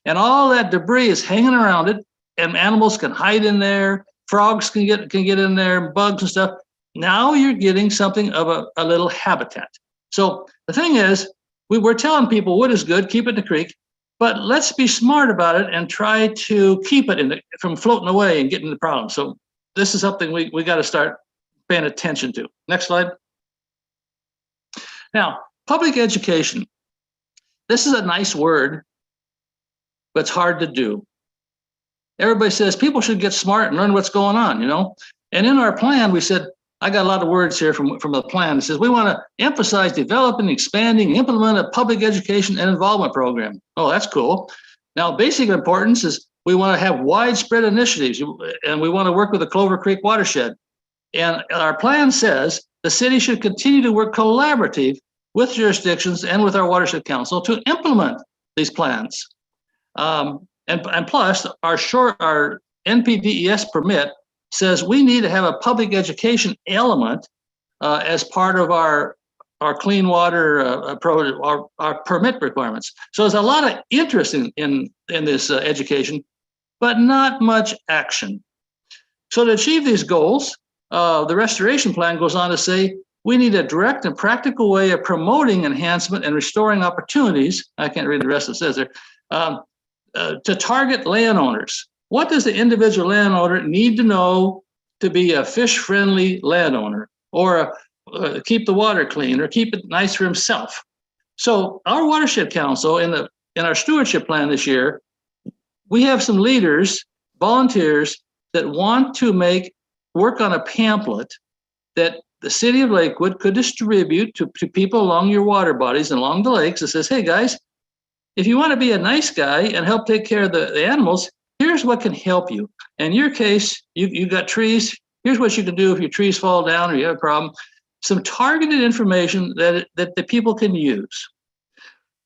And all that debris is hanging around it, and animals can hide in there, frogs can get in there, bugs and stuff. Now you're getting something of a little habitat. So the thing is, we're telling people wood is good, keep it in the creek, but let's be smart about it and try to keep it from floating away and getting into problems. So this is something we got to start paying attention to. Next slide. Now, public education. This is a nice word, but it's hard to do. Everybody says people should get smart and learn what's going on, And in our plan, we said, I got a lot of words here from the plan. It says we want to emphasize developing, expanding, implement a public education and involvement program. Oh, that's cool. Now, basic importance is we want to have widespread initiatives, and we want to work with the Clover Creek watershed. And our plan says the city should continue to work collaborative with jurisdictions and with our watershed council to implement these plans. And plus, our NPDES permit says we need to have a public education element as part of our clean water our permit requirements. So there's a lot of interest in this education, but not much action. So to achieve these goals, the restoration plan goes on to say we need a direct and practical way of promoting enhancement and restoring opportunities. I can't read the rest it says there. To target landowners. what does the individual landowner need to know to be a fish-friendly landowner, or keep the water clean, or keep it nice for himself? So our watershed council in our stewardship plan this year, we have some leaders, volunteers that want to work on a pamphlet that the city of Lakewood could distribute to people along your water bodies and along the lakes that says, hey guys, if you want to be a nice guy and help take care of the animals, here's what can help you. In your case, you got trees. Here's what you can do if your trees fall down or you have a problem. Some targeted information that the people can use.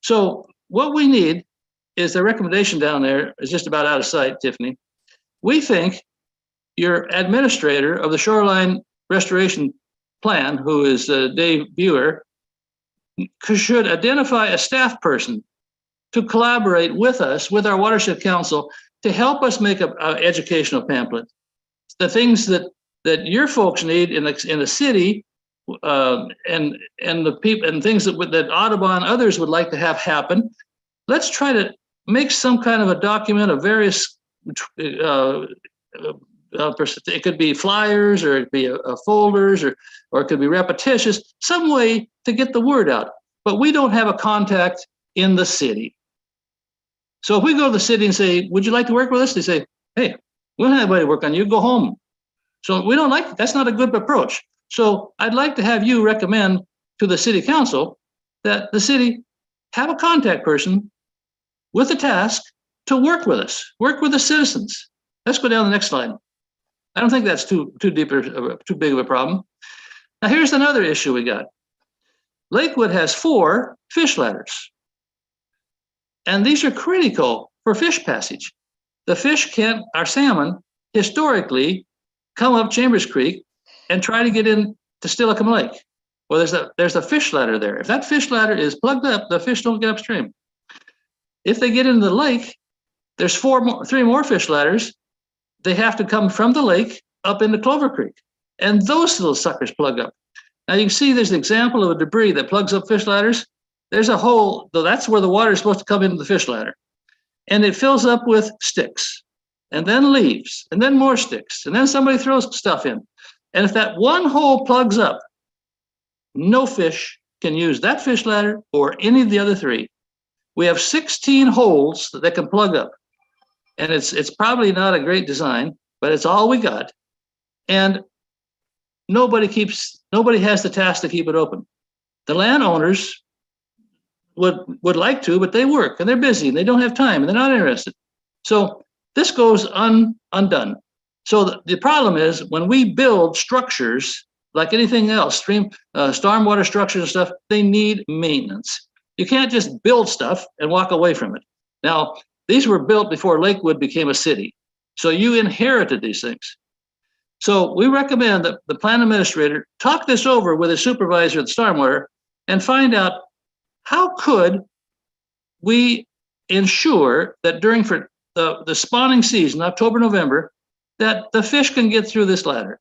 So what we need is the recommendation down there is just about out of sight, Tiffany. We think your administrator of the Shoreline Restoration Plan, who is Dave Weir, should identify a staff person to collaborate with us, with our watershed council, to help us make an educational pamphlet. The things that your folks need in the city, and the people and things that Audubon others would like to have happen. Let's try to make some kind of a document of various. It could be flyers, or it could be folders, or it could be repetitious. Some way to get the word out. But we don't have a contact in the city. So if we go to the city and say, "Would you like to work with us?" They say, "Hey, we don't have anybody to work on you. Go home." So we don't like, that's not a good approach. So I'd like to have you recommend to the city council that the city have a contact person with a task to work with us, work with the citizens. Let's go down to the next slide. I don't think that's too big of a problem. Now here's another issue we got. Lakewood has 4 fish ladders, and these are critical for fish passage. The fish can't, our salmon, historically come up Chambers Creek and try to get into Tilikum Lake. Well, there's a fish ladder there. If that fish ladder is plugged up, the fish don't get upstream. If they get into the lake, there's 3 more fish ladders. They have to come from the lake up into Clover Creek, and those little suckers plug up. Now you can see there's an example of a debris that plugs up fish ladders. There's a hole, though that's where the water is supposed to come into the fish ladder. And it fills up with sticks, and then leaves, and then more sticks, and then somebody throws stuff in. And if that one hole plugs up, no fish can use that fish ladder or any of the other 3. We have 16 holes that can plug up. And it's probably not a great design, but it's all we got. And nobody has the task to keep it open. The landowners would like to, but they work and they're busy and they don't have time and they're not interested. So this goes undone. So the problem is when we build structures like anything else, stormwater structures and stuff, they need maintenance. You can't just build stuff and walk away from it. Now, these were built before Lakewood became a city. So you inherited these things. So we recommend that the plan administrator talk this over with his supervisor at the stormwater and find out how could we ensure that during the spawning season, October, November, that the fish can get through this ladder.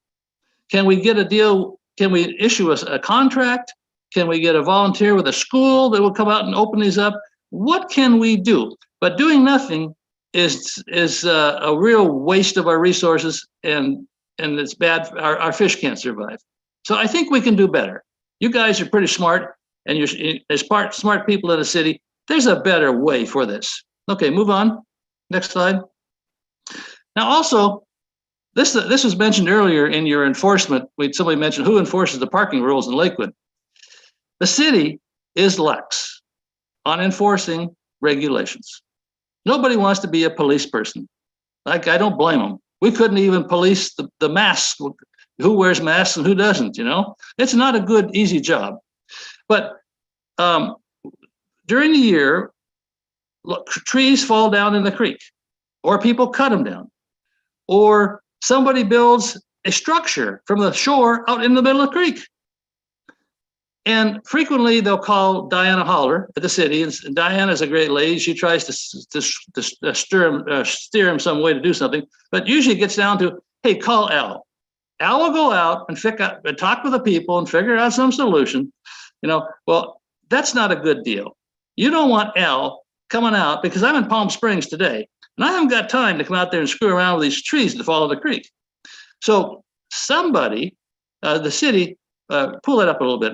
Can we get a deal? Can we issue a contract? Can we get a volunteer with a school that will come out and open these up? What can we do? But doing nothing is a real waste of our resources, and it's bad. Our fish can't survive. So I think we can do better. You guys are pretty smart, and you're smart people in the city. There's a better way for this. Okay, move on. Next slide. Now, also, this was mentioned earlier in your enforcement. Somebody mentioned who enforces the parking rules in Lakewood. The city is lax on enforcing regulations. Nobody wants to be a police person. Like, I don't blame them. We couldn't even police the masks, who wears masks and who doesn't, you know? It's not a good, easy job. But during the year, trees fall down in the creek, or people cut them down, or somebody builds a structure from the shore out in the middle of the creek. And frequently they'll call Diana Holler at the city, and Diana's a great lady. She tries to steer him some way to do something, but usually it gets down to, hey, call Al. Al will go out and talk with the people and figure out some solution. You know, well, that's not a good deal. You don't want Al coming out, because I'm in Palm Springs today. And I haven't got time to come out there and screw around with these trees that follow the creek. So somebody, the city, pull that up a little bit.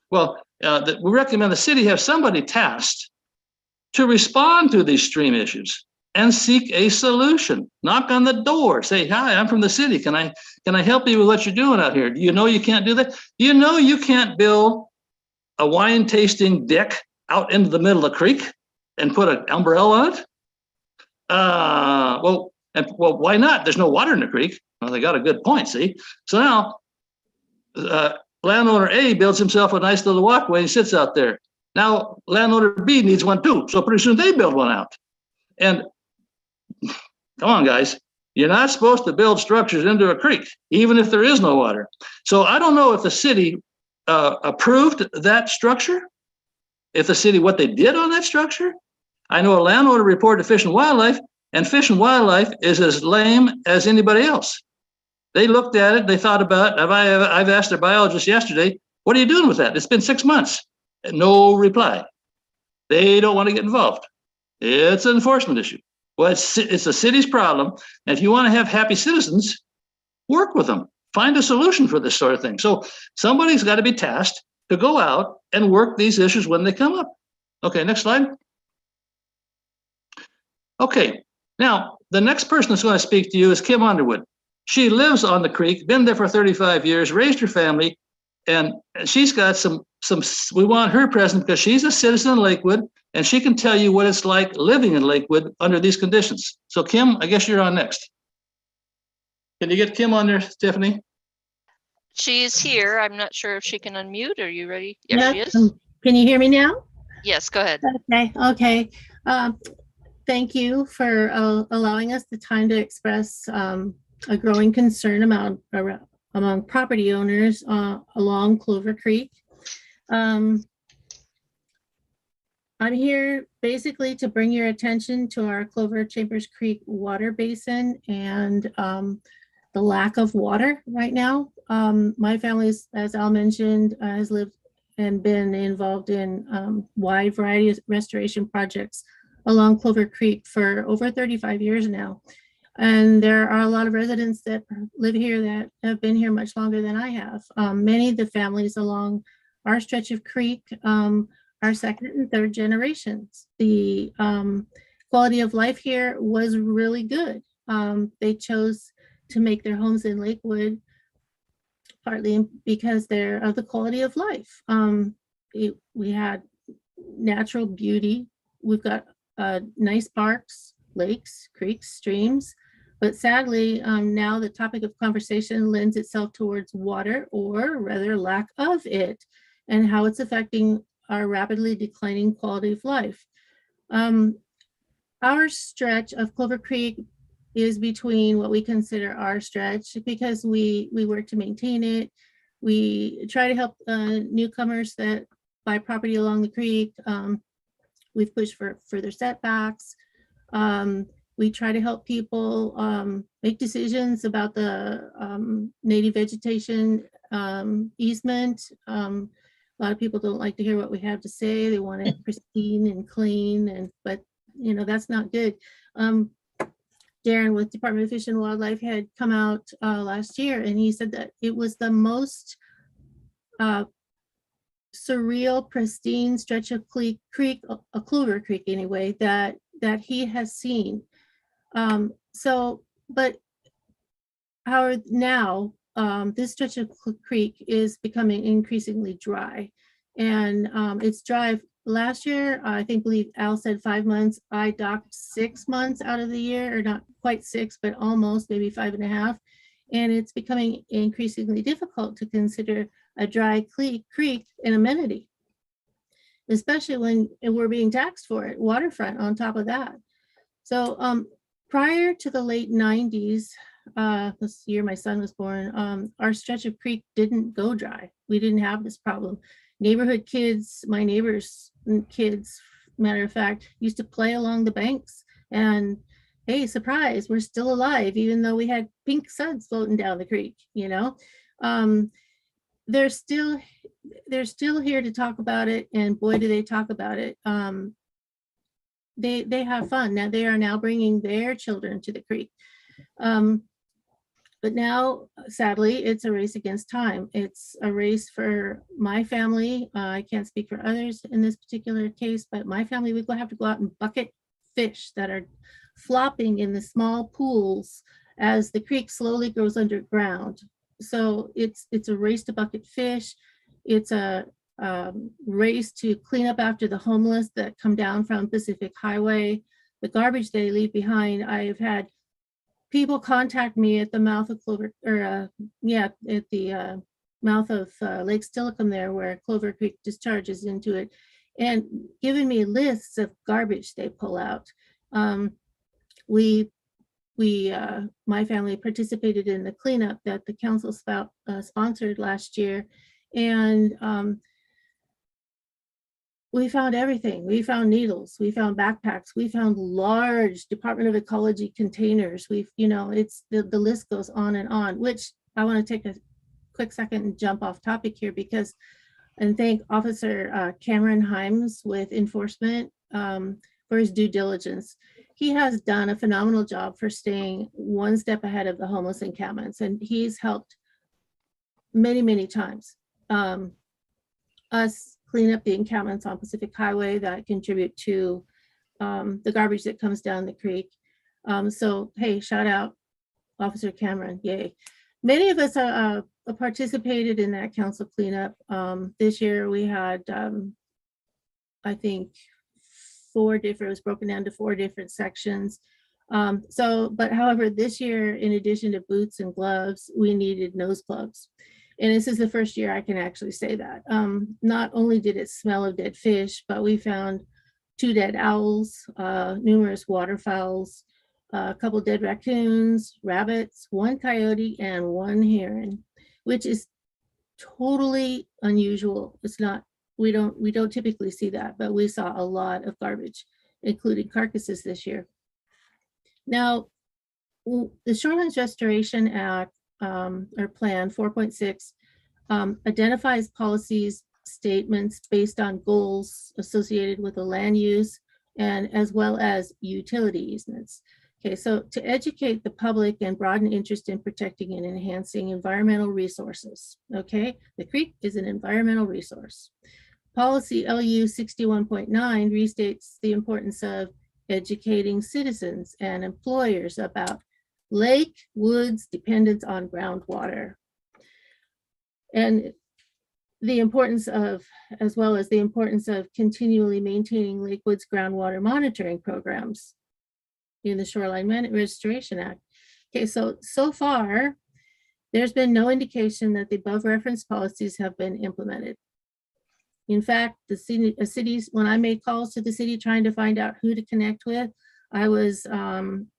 Well, we recommend the city have somebody tasked to respond to these stream issues and seek a solution. Knock on the door, say, hi, I'm from the city. Can I help you with what you're doing out here? Do you know you can't do that? Do you know you can't build a wine tasting deck out into the middle of the creek and put an umbrella on it? Well, why not? There's no water in the creek. Well, they got a good point, see? So now, landowner A builds himself a nice little walkway and sits out there. Now, landowner B needs one too. So pretty soon they build one out. And come on, guys, you're not supposed to build structures into a creek, even if there is no water. So I don't know if the city approved that structure, if the city, what they did on that structure. I know a landowner reported to Fish and Wildlife, and Fish and Wildlife is as lame as anybody else. They looked at it, they thought about it. I've asked their biologist yesterday, what are you doing with that? It's been 6 months. No reply. They don't want to get involved. It's an enforcement issue. Well, it's the city's problem. And if you want to have happy citizens, work with them. Find a solution for this sort of thing. So somebody's got to be tasked to go out and work these issues when they come up. Okay, next slide. Okay, now the next person that's going to speak to you is Kim Underwood. She lives on the creek, been there for 35 years, raised her family, and she's got some, we want her present because she's a citizen of Lakewood, and she can tell you what it's like living in Lakewood under these conditions. So Kim, I guess you're on next. Can you get Kim on there, Stephanie? She's here. I'm not sure if she can unmute. Are you ready? Yes, she is. Can you hear me now? Yes, go ahead. Okay. Thank you for allowing us the time to express a growing concern among property owners along Clover Creek. I'm here basically to bring your attention to our Clover Chambers Creek water basin and the lack of water right now. My family, as Al mentioned, has lived and been involved in wide variety of restoration projects along Clover Creek for over 35 years now. And there are a lot of residents that live here that have been here much longer than I have. Many of the families along our stretch of creek are second and third generations. The quality of life here was really good. They chose to make their homes in Lakewood partly because they're of the quality of life. We had natural beauty. We've got nice parks, lakes, creeks, streams, but sadly, now the topic of conversation lends itself towards water, or rather lack of it, and how it's affecting our rapidly declining quality of life. Our stretch of Clover Creek is between what we consider our stretch because we work to maintain it. We try to help newcomers that buy property along the creek. We've pushed for further setbacks. We try to help people make decisions about the native vegetation easement. A lot of people don't like to hear what we have to say. They want it pristine and clean, but you know, that's not good. Darren with Department of Fish and Wildlife had come out last year, and he said that it was the most surreal, pristine stretch of creek, a Clover Creek anyway, that he has seen. But Howard, now this stretch of creek is becoming increasingly dry, and it's dry. Last year, I believe Al said 5 months. I docked 6 months out of the year, or not quite 6, but almost, maybe 5.5. And it's becoming increasingly difficult to consider a dry creek an amenity, especially when we're being taxed for it, waterfront on top of that. So prior to the late 90s, this year my son was born, our stretch of creek didn't go dry. We didn't have this problem. Neighborhood kids, my neighbors' kids, matter of fact, used to play along the banks, and hey, surprise, we're still alive, even though we had pink suds floating down the creek, you know. They're still here to talk about it, and boy, do they talk about it. they have fun. Now they are now bringing their children to the creek. But now, sadly, it's a race against time. It's a race for my family. I can't speak for others in this particular case, but my family, we have to go out and bucket fish that are flopping in the small pools as the creek slowly goes underground. So it's a race to bucket fish. It's a race to clean up after the homeless that come down from Pacific Highway, the garbage they leave behind. I've had people contact me at the mouth of Clover, or at the mouth of Lake Tilikum there, where Clover Creek discharges into it, and giving me lists of garbage they pull out. My family participated in the cleanup that the council sponsored last year, and we found everything. We found needles, we found backpacks, we found large Department of Ecology containers. It's the list goes on and on, which I want to take a quick second and jump off topic here and thank Officer Cameron Himes with enforcement for his due diligence. He has done a phenomenal job for staying one step ahead of the homeless encampments, and he's helped many, many times us clean up the encampments on Pacific Highway that contribute to the garbage that comes down the creek. So, hey, shout out Officer Cameron, yay. Many of us participated in that council cleanup. This year we had, I think, it was broken down to 4 different sections. But however, this year, in addition to boots and gloves, we needed nose plugs. And this is the first year I can actually say that. Not only did it smell of dead fish, but we found 2 dead owls, numerous waterfowls, a couple dead raccoons, rabbits, 1 coyote, and 1 heron, which is totally unusual. It's not, we don't typically see that, but we saw a lot of garbage, including carcasses this year. Now, the Shorelines Restoration Act, or Plan 4.6, identifies policies, statements based on goals associated with the land use, and as well as utility easements. Okay, so to educate the public and broaden interest in protecting and enhancing environmental resources. Okay, the creek is an environmental resource. Policy LU 61.9 restates the importance of educating citizens and employers about lake, woods, dependence on groundwater. And the importance of, as well as the importance of continually maintaining Lake Woods groundwater monitoring programs in the Shoreline Restoration Act. Okay, so far, there's been no indication that the above referenced policies have been implemented. In fact, the cities, when I made calls to the city trying to find out who to connect with, I was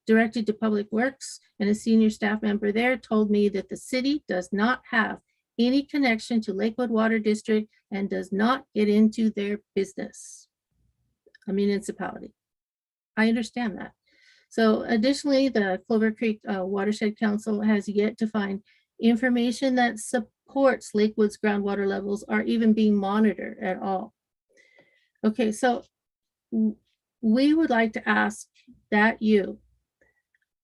directed to Public Works, and a senior staff member there told me that the city does not have any connection to Lakewood Water District and does not get into their business, a municipality. I understand that. So additionally, the Clover Creek Watershed Council has yet to find information that supports Lakewood's groundwater levels are even being monitored at all. Okay, so we would like to ask that you,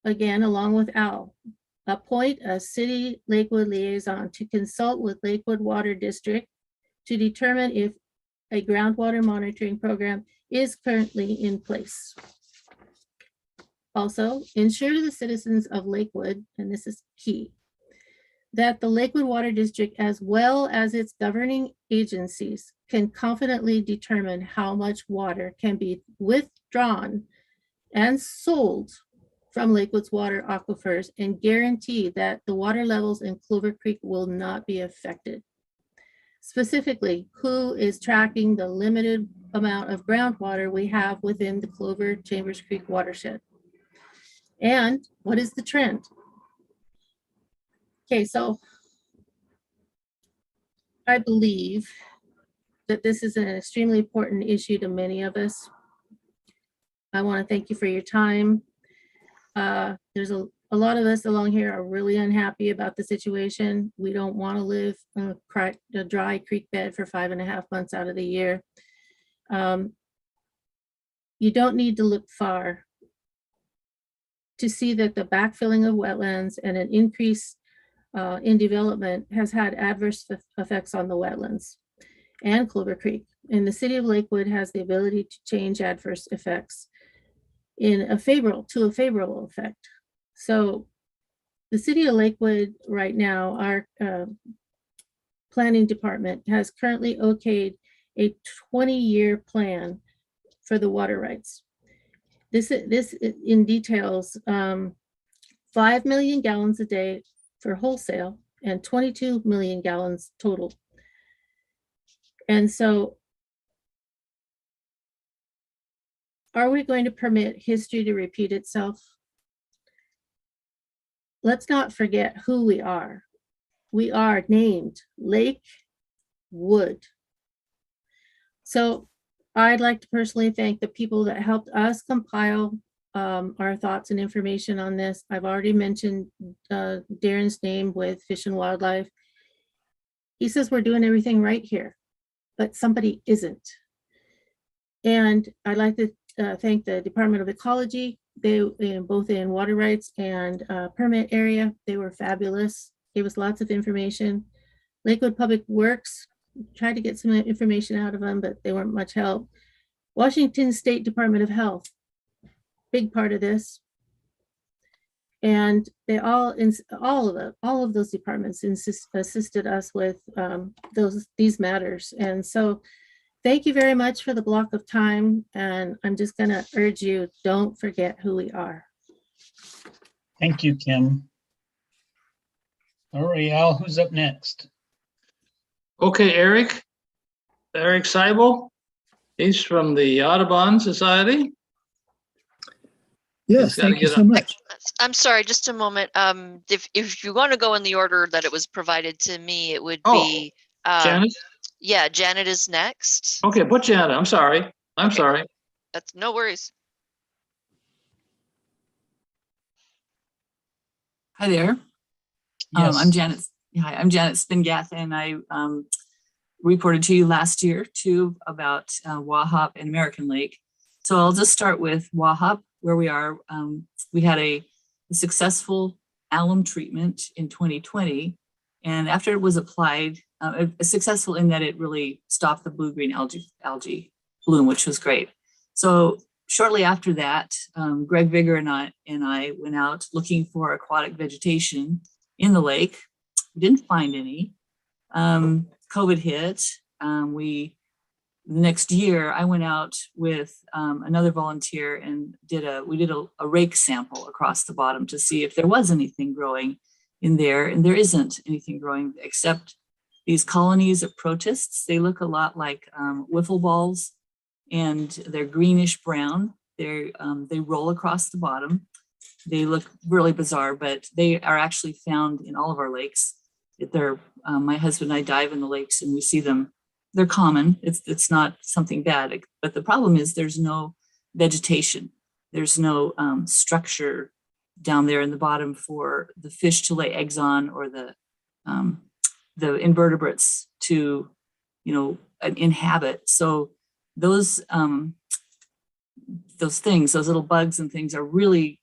again, along with Al, appoint a city Lakewood liaison to consult with Lakewood Water District to determine if a groundwater monitoring program is currently in place. Also, ensure to the citizens of Lakewood, and this is key, that the Lakewood Water District, as well as its governing agencies, can confidently determine how much water can be withdrawn and sold from Lakewood's water aquifers and guarantee that the water levels in Clover Creek will not be affected. Specifically, who is tracking the limited amount of groundwater we have within the Clover Chambers Creek watershed? And what is the trend? Okay, so I believe that this is an extremely important issue to many of us. I want to thank you for your time. There's a lot of us along here are really unhappy about the situation. We don't want to live on a dry creek bed for 5.5 months out of the year. you don't need to look far to see that the backfilling of wetlands and an increase in development has had adverse effects on the wetlands and Clover Creek. And the city of Lakewood has the ability to change adverse effects to a favorable effect. So the city of Lakewood right now, our planning department has currently okayed a 20-year plan for the water rights. This in details 5 million gallons a day for wholesale and 22 million gallons total. And so are we going to permit history to repeat itself? Let's not forget who we are. We are named Lakewood. So I'd like to personally thank the people that helped us compile our thoughts and information on this. I've already mentioned Darren's name with Fish and Wildlife. He says we're doing everything right here, but somebody isn't. And I'd like to thank the Department of Ecology. They, both in water rights and permit area, they were fabulous. Gave us lots of information. Lakewood Public Works, tried to get some information out of them, but they weren't much help. Washington State Department of Health, big part of this. And they all of those departments assisted us with these matters. And so thank you very much for the block of time. And I'm just gonna urge you, don't forget who we are. Thank you, Kim. All right, Al, who's up next? Okay, Eric Seibel. He's from the Audubon Society. Yes, thank you so much. I'm sorry, just a moment. If you want to go in the order that it was provided to me, it would Oh, be Janet? yeah, Janet is next. Okay, put Janet. I'm sorry. I'm sorry. That's no worries. Hi there. Yes. I'm Janet. Hi, I'm Janet Spingath, and I reported to you last year too about Wahop and American Lake. So I'll just start with Wahop, where we are. We had a successful alum treatment in 2020, and after it was applied, successful in that it really stopped the blue-green algae bloom, which was great. So shortly after that, Greg Vigor and I went out looking for aquatic vegetation in the lake. We didn't find any. COVID hit. The next year, I went out with another volunteer and we did a rake sample across the bottom to see if there was anything growing in there, and there isn't anything growing except these colonies of protists. They look a lot like wiffle balls, and they're greenish brown. They roll across the bottom. They look really bizarre, but they are actually found in all of our lakes. My husband and I dive in the lakes and we see them. They're common. It's not something bad, but the problem is there's no vegetation. There's no structure down there in the bottom for the fish to lay eggs on, or the invertebrates to, inhabit. So those things, those little bugs and things, are really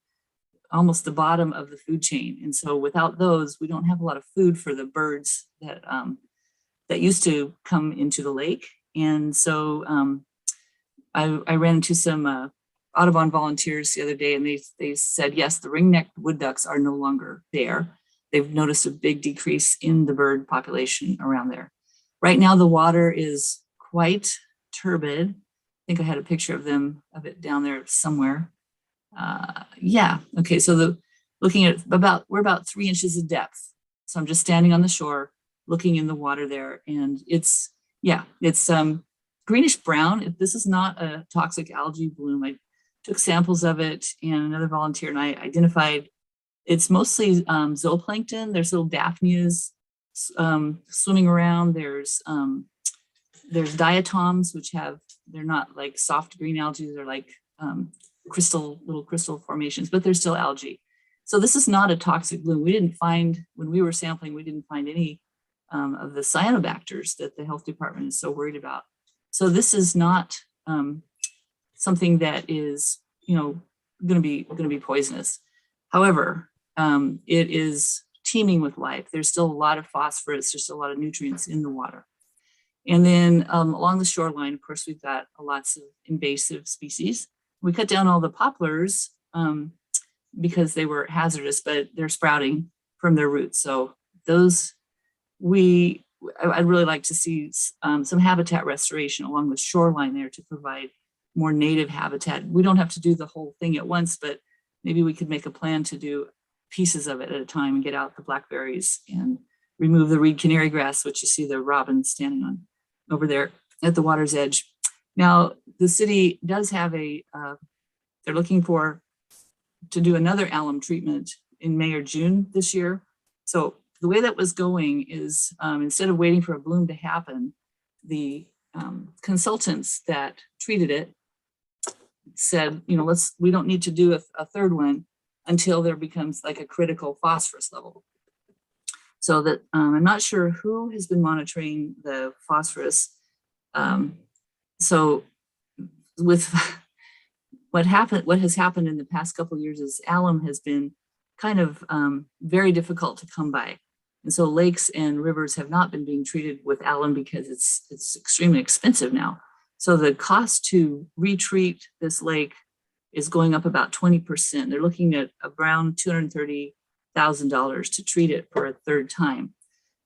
almost the bottom of the food chain. And so without those, we don't have a lot of food for the birds that used to come into the lake. And so I ran into some Audubon volunteers the other day, and they said, yes, the ring-necked wood ducks are no longer there. They've noticed a big decrease in the bird population around there. Right now, the water is quite turbid. I think I had a picture of it down there somewhere. Yeah, okay, so looking at we're about 3 inches of depth. So I'm just standing on the shore, looking in the water there, and it's greenish brown. This is not a toxic algae bloom. I took samples of it, and another volunteer and I identified it's mostly zooplankton. There's little daphnias swimming around. There's diatoms, which they're not like soft green algae. They're like little crystal formations, but they're still algae. So this is not a toxic bloom. When we were sampling, we didn't find any of the cyanobacters that the health department is so worried about. So this is not something that is, going to be poisonous. However, it is teeming with life. There's still a lot of phosphorus. There's still a lot of nutrients in the water. And then along the shoreline, of course, we've got lots of invasive species. We cut down all the poplars because they were hazardous, but they're sprouting from their roots. So those, I'd really like to see some habitat restoration along the shoreline there to provide more native habitat. We don't have to do the whole thing at once, but maybe we could make a plan to do pieces of it at a time and get out the blackberries and remove the reed canary grass, which you see the robins standing on over there at the water's edge. Now, the city does have they're looking to do another alum treatment in May or June this year. So the way that was going is instead of waiting for a bloom to happen, the consultants that treated it said, we don't need to do a third one until there becomes like a critical phosphorus level. So that I'm not sure who has been monitoring the phosphorus. So with what has happened in the past couple of years is alum has been kind of very difficult to come by. And so lakes and rivers have not been being treated with alum because it's extremely expensive now. So the cost to retreat this lake is going up about 20%. They're looking at around $230,000 to treat it for a third time.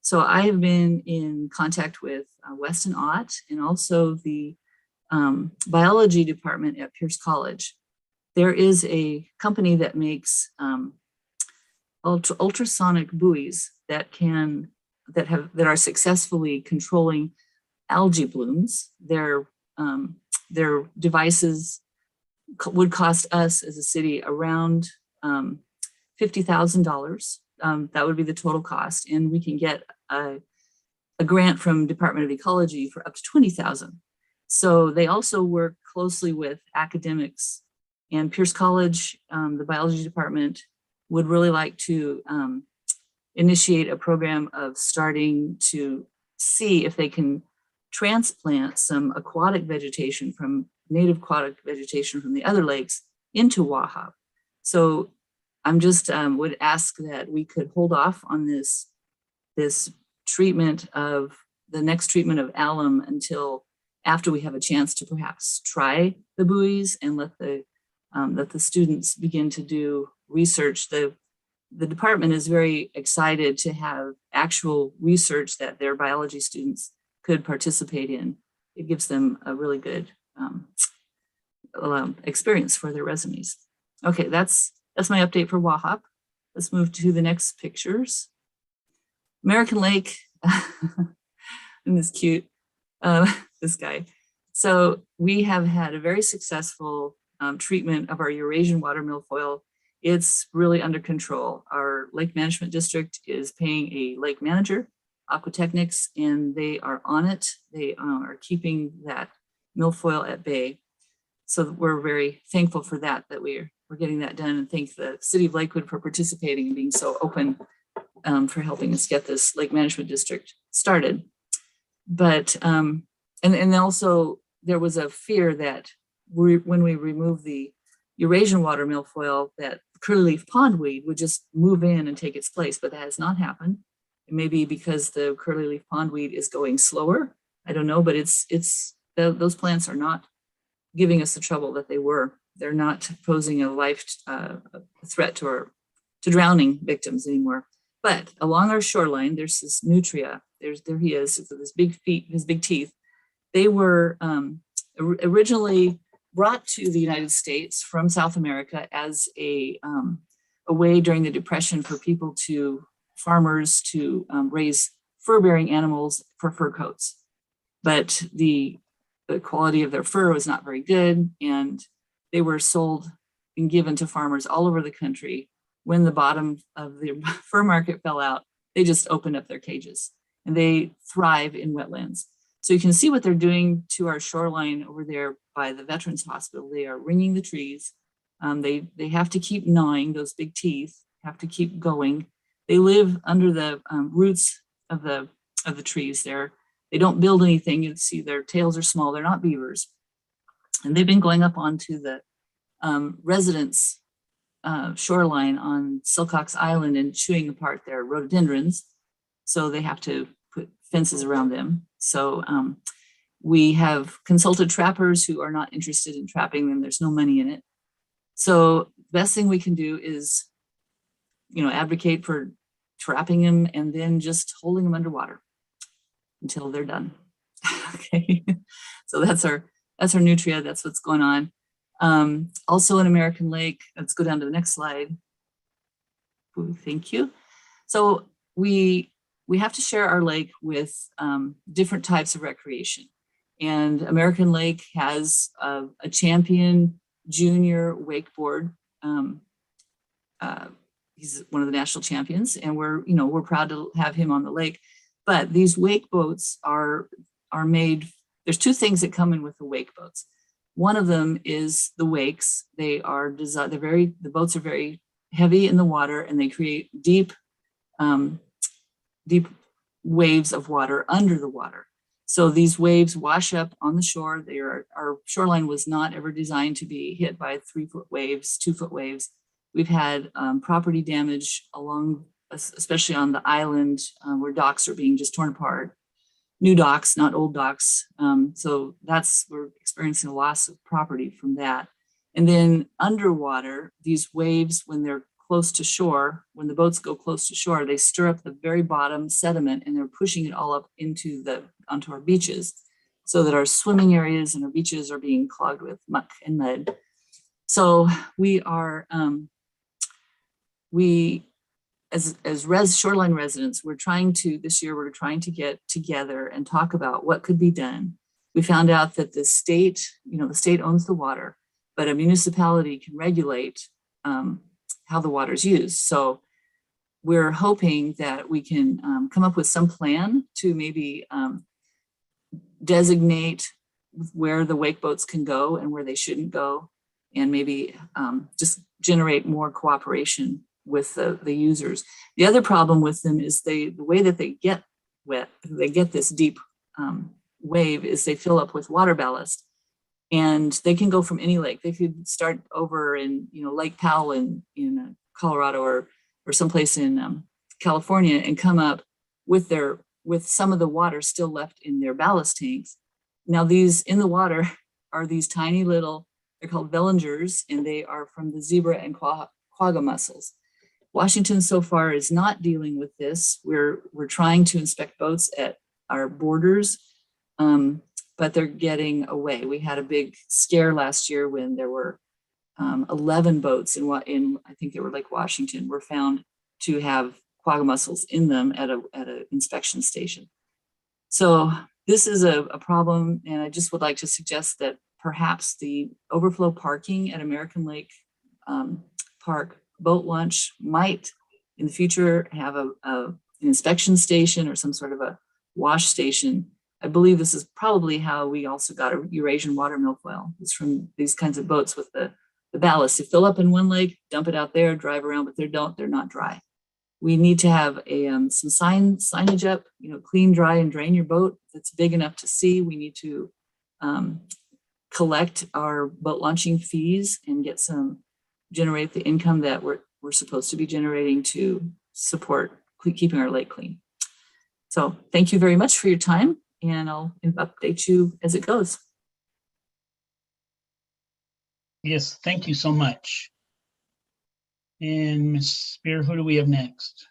So I have been in contact with Weston Ott and also the biology department at Pierce College. There is a company that makes ultrasonic buoys that are successfully controlling algae blooms. Their devices would cost us as a city around $50,000. That would be the total cost, and we can get a grant from Department of Ecology for up to $20,000. So they also work closely with academics, and Pierce College, the biology department, would really like to initiate a program of starting to see if they can transplant some aquatic vegetation from native aquatic vegetation from the other lakes into Wahab. So I'm just would ask that we could hold off on this treatment of the next treatment of alum until after we have a chance to perhaps try the buoys and let the students begin to do research. The department is very excited to have actual research that their biology students could participate in. It gives them a really good experience for their resumes. Okay, that's my update for Wahab. Let's move to the next pictures. American Lake, and this cute, this guy. So we have had a very successful treatment of our Eurasian water milfoil. It's really under control. Our lake management district is paying a lake manager, Aquatechnics, and they are on it. They are keeping that milfoil at bay. So we're very thankful for that we're getting that done, and thank the city of Lakewood for participating and being so open for helping us get this lake management district started. But, and also there was a fear that when we remove the Eurasian water milfoil, that curly-leaf pondweed would just move in and take its place, but that has not happened. It may be because the curly-leaf pondweed is going slower. I don't know, but those plants are not giving us the trouble that they were. They're not posing a life threat to drowning victims anymore. But along our shoreline, there's this nutria. There he is with his big feet, his big teeth. They were originally brought to the United States from South America as a way during the Depression for farmers to raise fur-bearing animals for fur coats. But the quality of their fur was not very good, and they were sold and given to farmers all over the country. When the bottom of the fur market fell out, they just opened up their cages, and they thrive in wetlands. So you can see what they're doing to our shoreline over there by the Veterans Hospital. They are ringing the trees. They have to keep gnawing, those big teeth have to keep going. They live under the roots of the trees there. They don't build anything. You see their tails are small. They're not beavers. And they've been going up onto the residents' shoreline on Silcox Island and chewing apart their rhododendrons. So they have to put fences around them. So we have consulted trappers who are not interested in trapping them. There's no money in it. So the best thing we can do is, advocate for trapping them and then just holding them underwater until they're done. Okay, so that's our nutria. That's what's going on. Also in American Lake, let's go down to the next slide. Ooh, thank you. So we have to share our lake with different types of recreation. And American Lake has a champion junior wakeboard. He's one of the national champions, and we're proud to have him on the lake. But these wake boats are made. There's two things that come in with the wake boats. One of them is the wakes. They are designed. The boats are very heavy in the water, and they create deep waves of water under the water. So these waves wash up on the shore. Our shoreline was not ever designed to be hit by 3-foot waves, 2-foot waves. We've had property damage along, especially on the island where docks are being just torn apart. New docks, not old docks. So we're experiencing a loss of property from that. And then underwater, these waves, when they're close to shore, when the boats go close to shore, they stir up the very bottom sediment and they're pushing it all up onto our beaches, so that our swimming areas and our beaches are being clogged with muck and mud. So we are, as shoreline residents, this year we're trying to get together and talk about what could be done. We found out that the state owns the water, but a municipality can regulate how the water is used. So we're hoping that we can come up with some plan to maybe designate where the wake boats can go and where they shouldn't go, and maybe just generate more cooperation with the users. The other problem with them is the way that they get wet, they get this deep wave, is they fill up with water ballast. And they can go from any lake. They could start over in Lake Powell in Colorado or someplace in California and come up with some of the water still left in their ballast tanks. Now these in the water are these tiny little, they're called velingers, and they are from the zebra and quagga mussels. Washington so far is not dealing with this. We're trying to inspect boats at our borders, but they're getting away. We had a big scare last year when there were 11 boats in I think they were Lake Washington were found to have quagga mussels in them at an inspection station. So this is a problem, and I just would like to suggest that perhaps the overflow parking at American Lake Park boat launch might in the future have an inspection station or some sort of a wash station. I believe this is probably how we also got a Eurasian water milfoil. It's from these kinds of boats with the ballast. You fill up in one lake, dump it out there, drive around, but they're not dry. We need to have some signage up, clean, dry, and drain your boat that's big enough to see. We need to collect our boat launching fees and generate the income that we're supposed to be generating to support keeping our lake clean. So thank you very much for your time, and I'll update you as it goes. Yes, thank you so much. And Ms. Spear, who do we have next?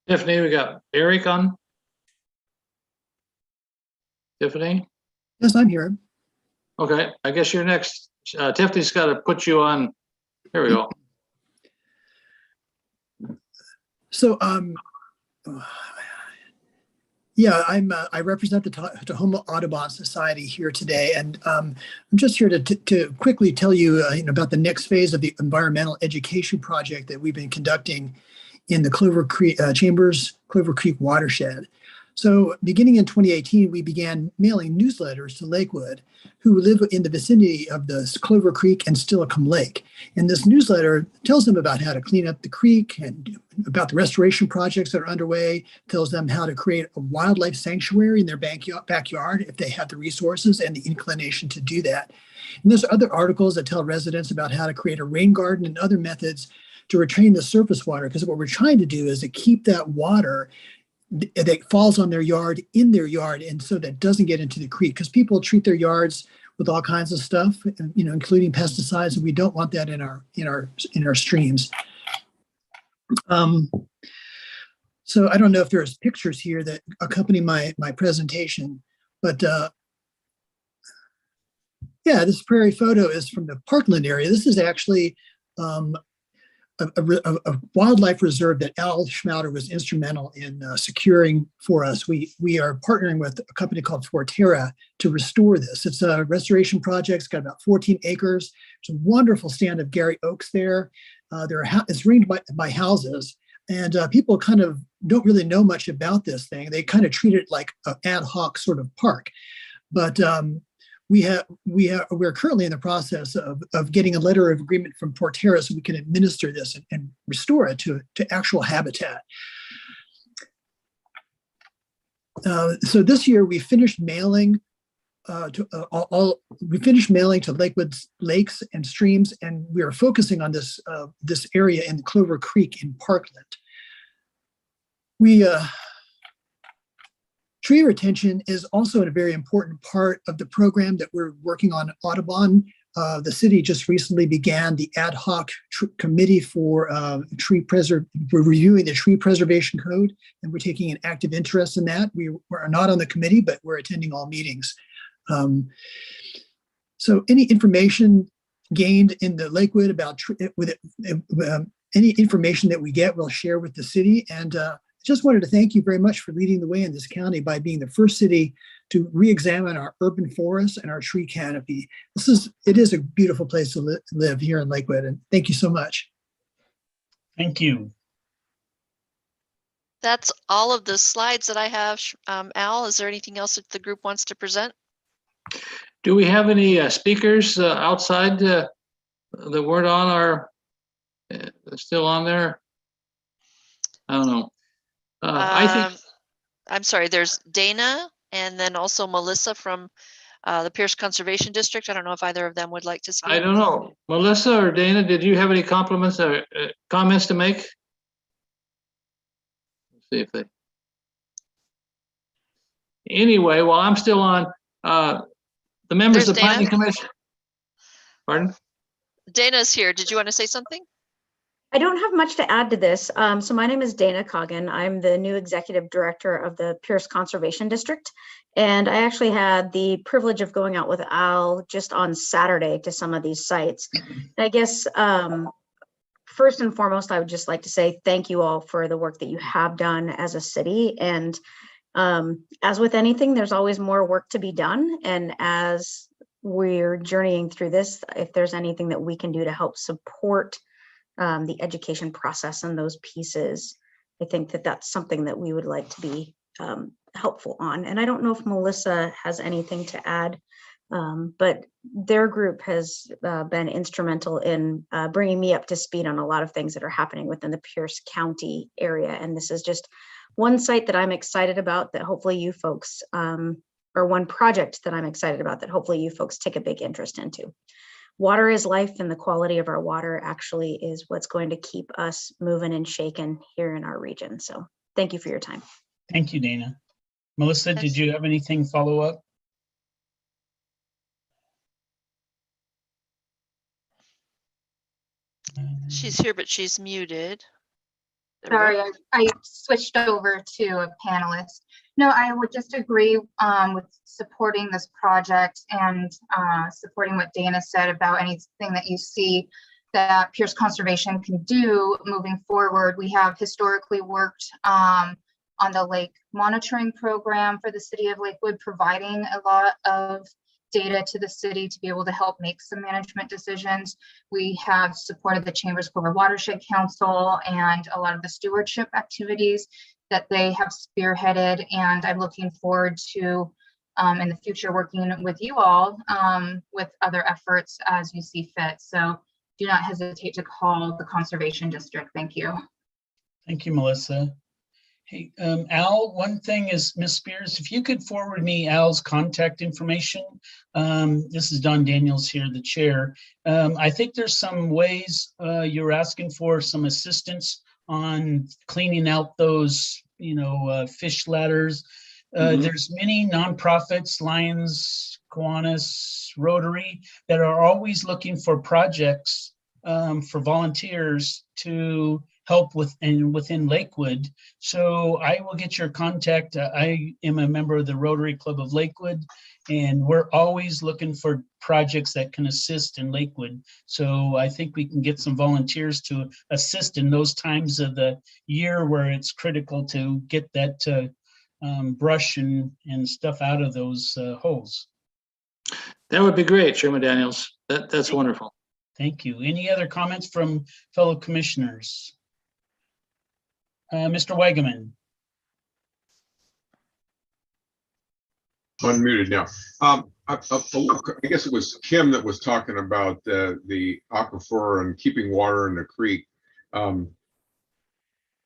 Tiffany, we got Eric on. Tiffany? Yes, I'm here. Okay, I guess you're next. Tiffany's got to put you on. Here we go. So, yeah, I represent the Tahoma Audubon Society here today, and I'm just here to quickly tell you, about the next phase of the environmental education project that we've been conducting in the Clover Creek watershed. So beginning in 2018, we began mailing newsletters to Lakewood who live in the vicinity of the Clover Creek and Tilikum Lake. And this newsletter tells them about how to clean up the creek and about the restoration projects that are underway, tells them how to create a wildlife sanctuary in their backyard if they have the resources and the inclination to do that. And there's other articles that tell residents about how to create a rain garden and other methods to retain the surface water, because what we're trying to do is to keep that water that falls on their yard in their yard, and so that doesn't get into the creek, because people treat their yards with all kinds of stuff, including pesticides, and we don't want that in our streams. So I don't know if there's pictures here that accompany my presentation, but yeah, this prairie photo is from the Parkland area. This is actually a wildlife reserve that Al Schmouter was instrumental in securing for us. We are partnering with a company called Forterra to restore this. It's a restoration project. It's got about 14 acres. There's a wonderful stand of Gary oaks there. It's ringed by houses, and people kind of don't really know much about this thing. They kind of treat it like an ad hoc sort of park, but we're currently in the process of getting a letter of agreement from Forterra so we can administer this and restore it to actual habitat. So this year we finished mailing to Lakewood's lakes and streams, and we are focusing on this area in Clover Creek in Parkland. Tree retention is also a very important part of the program that we're working on Audubon. The city just recently began the ad hoc committee for we're reviewing the tree preservation code, and we're taking an active interest in that. We are not on the committee, but we're attending all meetings. So any information gained in the Lakewood about any information that we get, we'll share with the city. And just wanted to thank you very much for leading the way in this county by being the first city to re-examine our urban forests and our tree canopy. It is a beautiful place to live here in Lakewood, and thank you so much. Thank you. That's all of the slides that I have. Al, is there anything else that the group wants to present? Do we have any speakers outside that weren't on our, still on there? I don't know. I think I'm sorry, there's Dana and then also Melissa from the Pierce Conservation District. I don't know if either of them would like to speak. I don't know. Melissa or Dana, did you have any compliments or comments to make? Let's see if they. Anyway, while I'm still on, the members of the Planning Commission. Pardon? Dana's here. Did you want to say something? I don't have much to add to this. So my name is Dana Coggin. I'm the new executive director of the Pierce Conservation District. And I actually had the privilege of going out with Al just on Saturday to some of these sites. I guess first and foremost, I would just like to say thank you all for the work that you have done as a city. And as with anything, there's always more work to be done. And as we're journeying through this, if there's anything that we can do to help support the education process and those pieces, I think that that's something that we would like to be helpful on. And I don't know if Melissa has anything to add, but their group has been instrumental in bringing me up to speed on a lot of things that are happening within the Pierce County area. And this is just one site that I'm excited about that hopefully you folks, or one project that I'm excited about that hopefully you folks take a big interest into. Water is life, and the quality of our water actually is what's going to keep us moving and shaking here in our region. So thank you for your time. Thank you, Dana. Melissa, did you have anything follow up? She's here, but she's muted. Sorry, I switched over to a panelist. No, I would just agree with supporting this project and supporting what Dana said about anything that you see that Pierce Conservation can do moving forward. We have historically worked on the lake monitoring program for the city of Lakewood, providing a lot of data to the city to be able to help make some management decisions. We have supported the Chambers Clover Watershed Council and a lot of the stewardship activities. that they have spearheaded, and I'm looking forward to in the future working with you all with other efforts as you see fit. So do not hesitate to call the Conservation District. Thank you. Thank you, Melissa. Hey, Al, one thing is, Ms. Spears, if you could forward me Al's contact information. This is Don Daniels here, the chair. I think there's some ways you're asking for some assistance on cleaning out those, fish ladders. There's many nonprofits, Lions, Kiwanis, Rotary, that are always looking for projects for volunteers to help within Lakewood. So I will get your contact. I am a member of the Rotary Club of Lakewood, and we're always looking for projects that can assist in Lakewood. So I think we can get some volunteers to assist in those times of the year where it's critical to get that brush and stuff out of those holes. That would be great, Chairman Daniels. That's wonderful. Thank you. Any other comments from fellow commissioners? Mr. Wagaman. Unmuted now. I guess it was Kim that was talking about the aquifer and keeping water in the creek.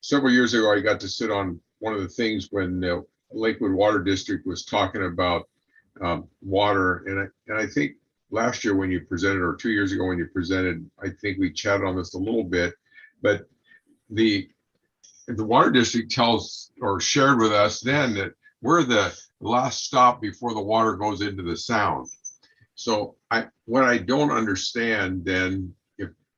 Several years ago, I got to sit on one of the things when the Lakewood Water District was talking about water, and I think last year when you presented, or 2 years ago when you presented, I think we chatted on this a little bit, but the Water District tells or shared with us then that we're the last stop before the water goes into the sound. So what I don't understand then,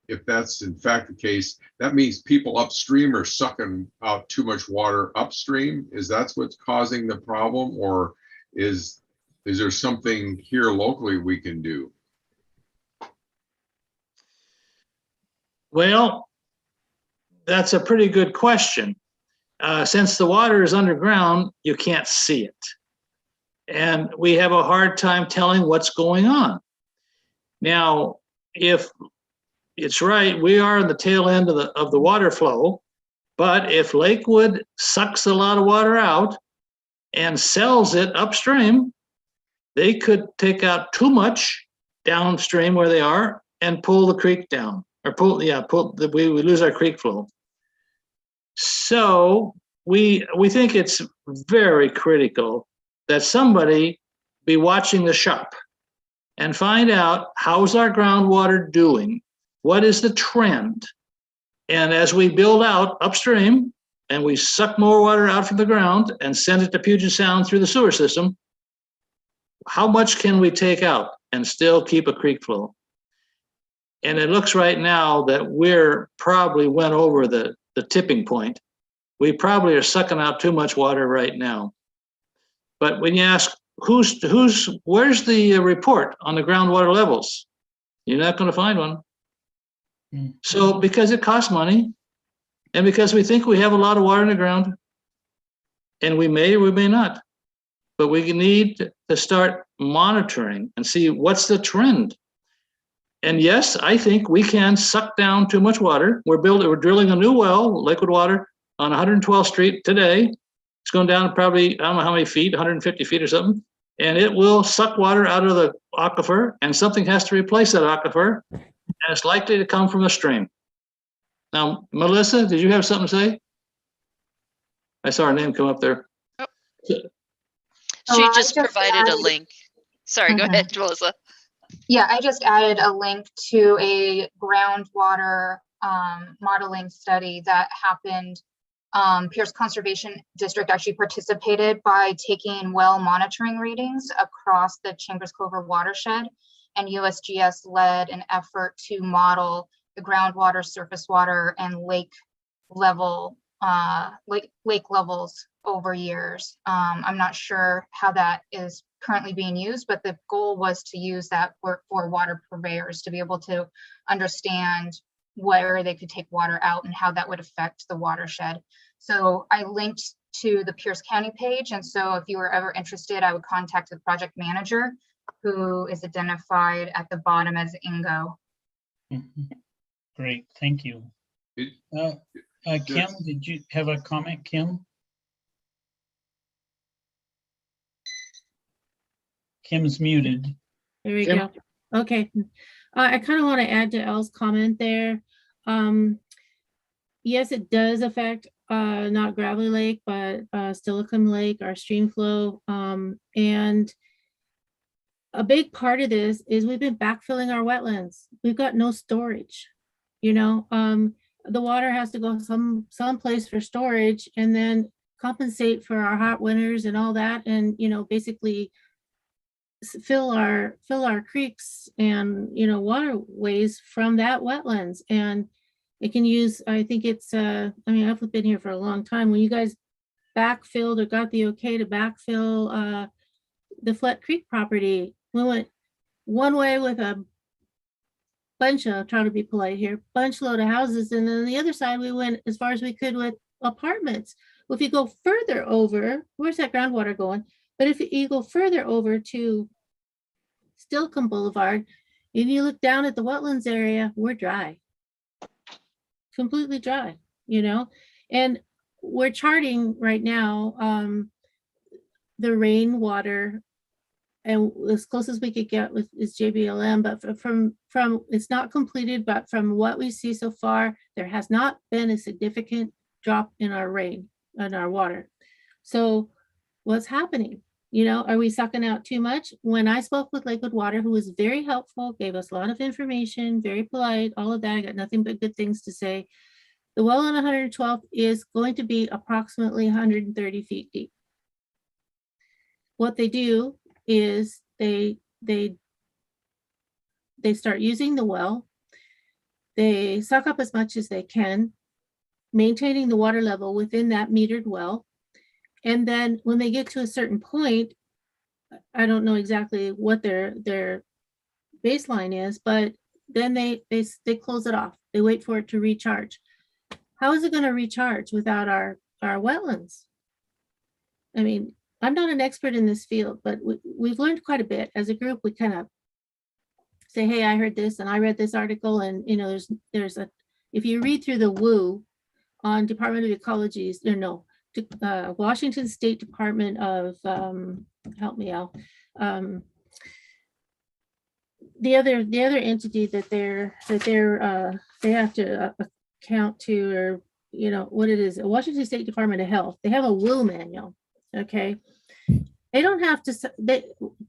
if that's in fact the case, that means people upstream are sucking out too much water upstream. Is that what's causing the problem, or is there something here locally we can do? Well, that's a pretty good question. Since the water is underground, you can't see it. And we have a hard time telling what's going on. Now, if it's right, we are in the tail end of the water flow, but if Lakewood sucks a lot of water out and sells it upstream, they could take out too much downstream where they are and pull the creek down, or we lose our creek flow. So we think it's very critical that somebody be watching the shop and find out how's our groundwater doing, what is the trend, and as we build out upstream and we suck more water out from the ground and send it to Puget Sound through the sewer system, how much can we take out and still keep a creek flow? And it looks right now that we're probably went over the tipping point. We probably are sucking out too much water right now. But when you ask where's the report on the groundwater levels, you're not going to find one. So because it costs money, and because we think we have a lot of water in the ground, and we may or we may not, but we need to start monitoring and see what's the trend. And yes, I think we can suck down too much water. We're drilling a new well, Lakewood Water, on 112th Street today. It's going down probably, I don't know how many feet, 150 feet or something. And it will suck water out of the aquifer, and something has to replace that aquifer, and it's likely to come from a stream. Now, Melissa, did you have something to say? I saw her name come up there. Oh. So She I just provided a added- link. Sorry, go ahead, Melissa. Yeah, I just added a link to a groundwater modeling study that happened. Pierce Conservation District actually participated by taking well monitoring readings across the Chambers Clover watershed, and USGS led an effort to model the groundwater, surface water, and lake levels over years. I'm not sure how that is currently being used, but the goal was to use that for water purveyors to be able to understand where they could take water out and how that would affect the watershed. So I linked to the Pierce County page. And so if you were ever interested, I would contact the project manager, who is identified at the bottom as Ingo. Great, thank you. Kim, did you have a comment, Kim? Kim's muted. There we Kim? go. Okay. I kind of want to add to Elle's comment there. Yes, it does affect not Gravelly Lake, but Tilikum Lake, our stream flow. And a big part of this is we've been backfilling our wetlands. We've got no storage. You know, the water has to go someplace for storage and then compensate for our hot winters and all that, and you know, basically fill our creeks and you know waterways from that wetlands. And it can use, I think it's I mean, I've been here for a long time. When you guys backfilled or got the okay to backfill the Flat Creek property, we went one way with a bunch of, trying to be polite here, bunch load of houses, and then the other side we went as far as we could with apartments. Well, if you go further over, where's that groundwater going? But if you go further over to Tilikum Boulevard and you look down at the wetlands area, we're dry, completely dry, you know. And we're charting right now the rainwater, and as close as we could get with is JBLM, but from it's not completed, but from what we see so far, there has not been a significant drop in our rain and our water. So what's happening? You know, are we sucking out too much? When I spoke with Lakewood Water, who was very helpful, gave us a lot of information, very polite, all of that, I got nothing but good things to say. The well on 112th is going to be approximately 130 feet deep. What they do is they start using the well. They suck up as much as they can, maintaining the water level within that metered well. And then when they get to a certain point, I don't know exactly what their baseline is, but then they close it off. They wait for it to recharge. How is it going to recharge without our wetlands? I mean, I'm not an expert in this field, but we've learned quite a bit as a group. We kind of say, hey, I heard this and I read this article, and you know, there's a, if you read through the WU on Department of Ecology's, Washington State Department of, help me out, the other entity that they have to account to, or you know what it is, Washington State Department of Health. They have a WU manual. Okay, they don't have to. The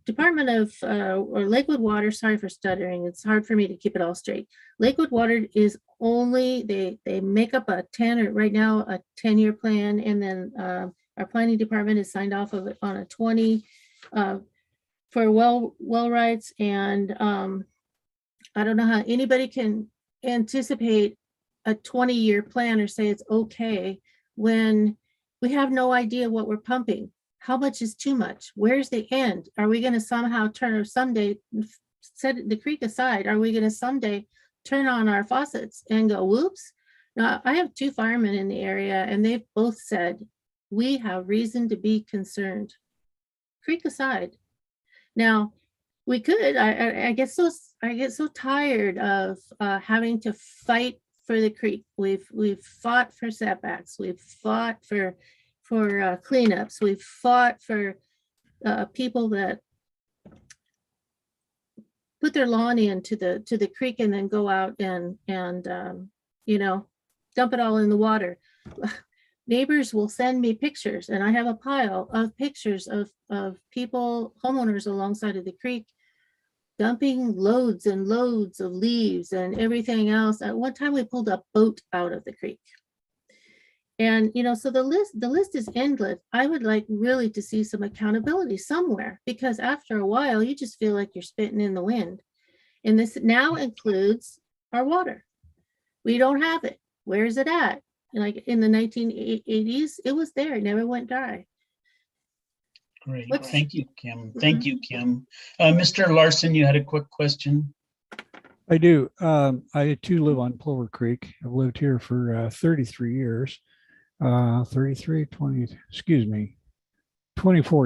Department of or Lakewood Water. Sorry for stuttering. It's hard for me to keep it all straight. Lakewood Water is only they make up a 10 or right now a 10-year plan, and then our planning department is signed off of it on a 20 for well rights. And I don't know how anybody can anticipate a 20-year plan or say it's okay when we have no idea what we're pumping. How much is too much? Where's the end? Are we going to somehow turn, or someday, set the creek aside, are we going to someday turn on our faucets and go, whoops? Now, I have 2 firemen in the area, and they've both said, we have reason to be concerned. Creek aside. Now, we could, I get so tired of having to fight for the creek. We've fought for setbacks. We've fought for cleanups. We've fought for people that put their lawn into the creek and then go out and you know, dump it all in the water. Neighbors will send me pictures, and I have a pile of pictures of people, homeowners alongside of the creek, dumping loads and loads of leaves and everything else. At one time we pulled a boat out of the creek. And, you know, so the list is endless. I would like really to see some accountability somewhere, because after a while, you just feel like you're spitting in the wind. And this now includes our water. We don't have it. Where is it at? Like in the 1980s, it was there. It never went dry. Great. Thank you, Kim. Thank you, Kim. Mr. Larson, you had a quick question. I do. I too live on Clover Creek. I've lived here for 33 years. 24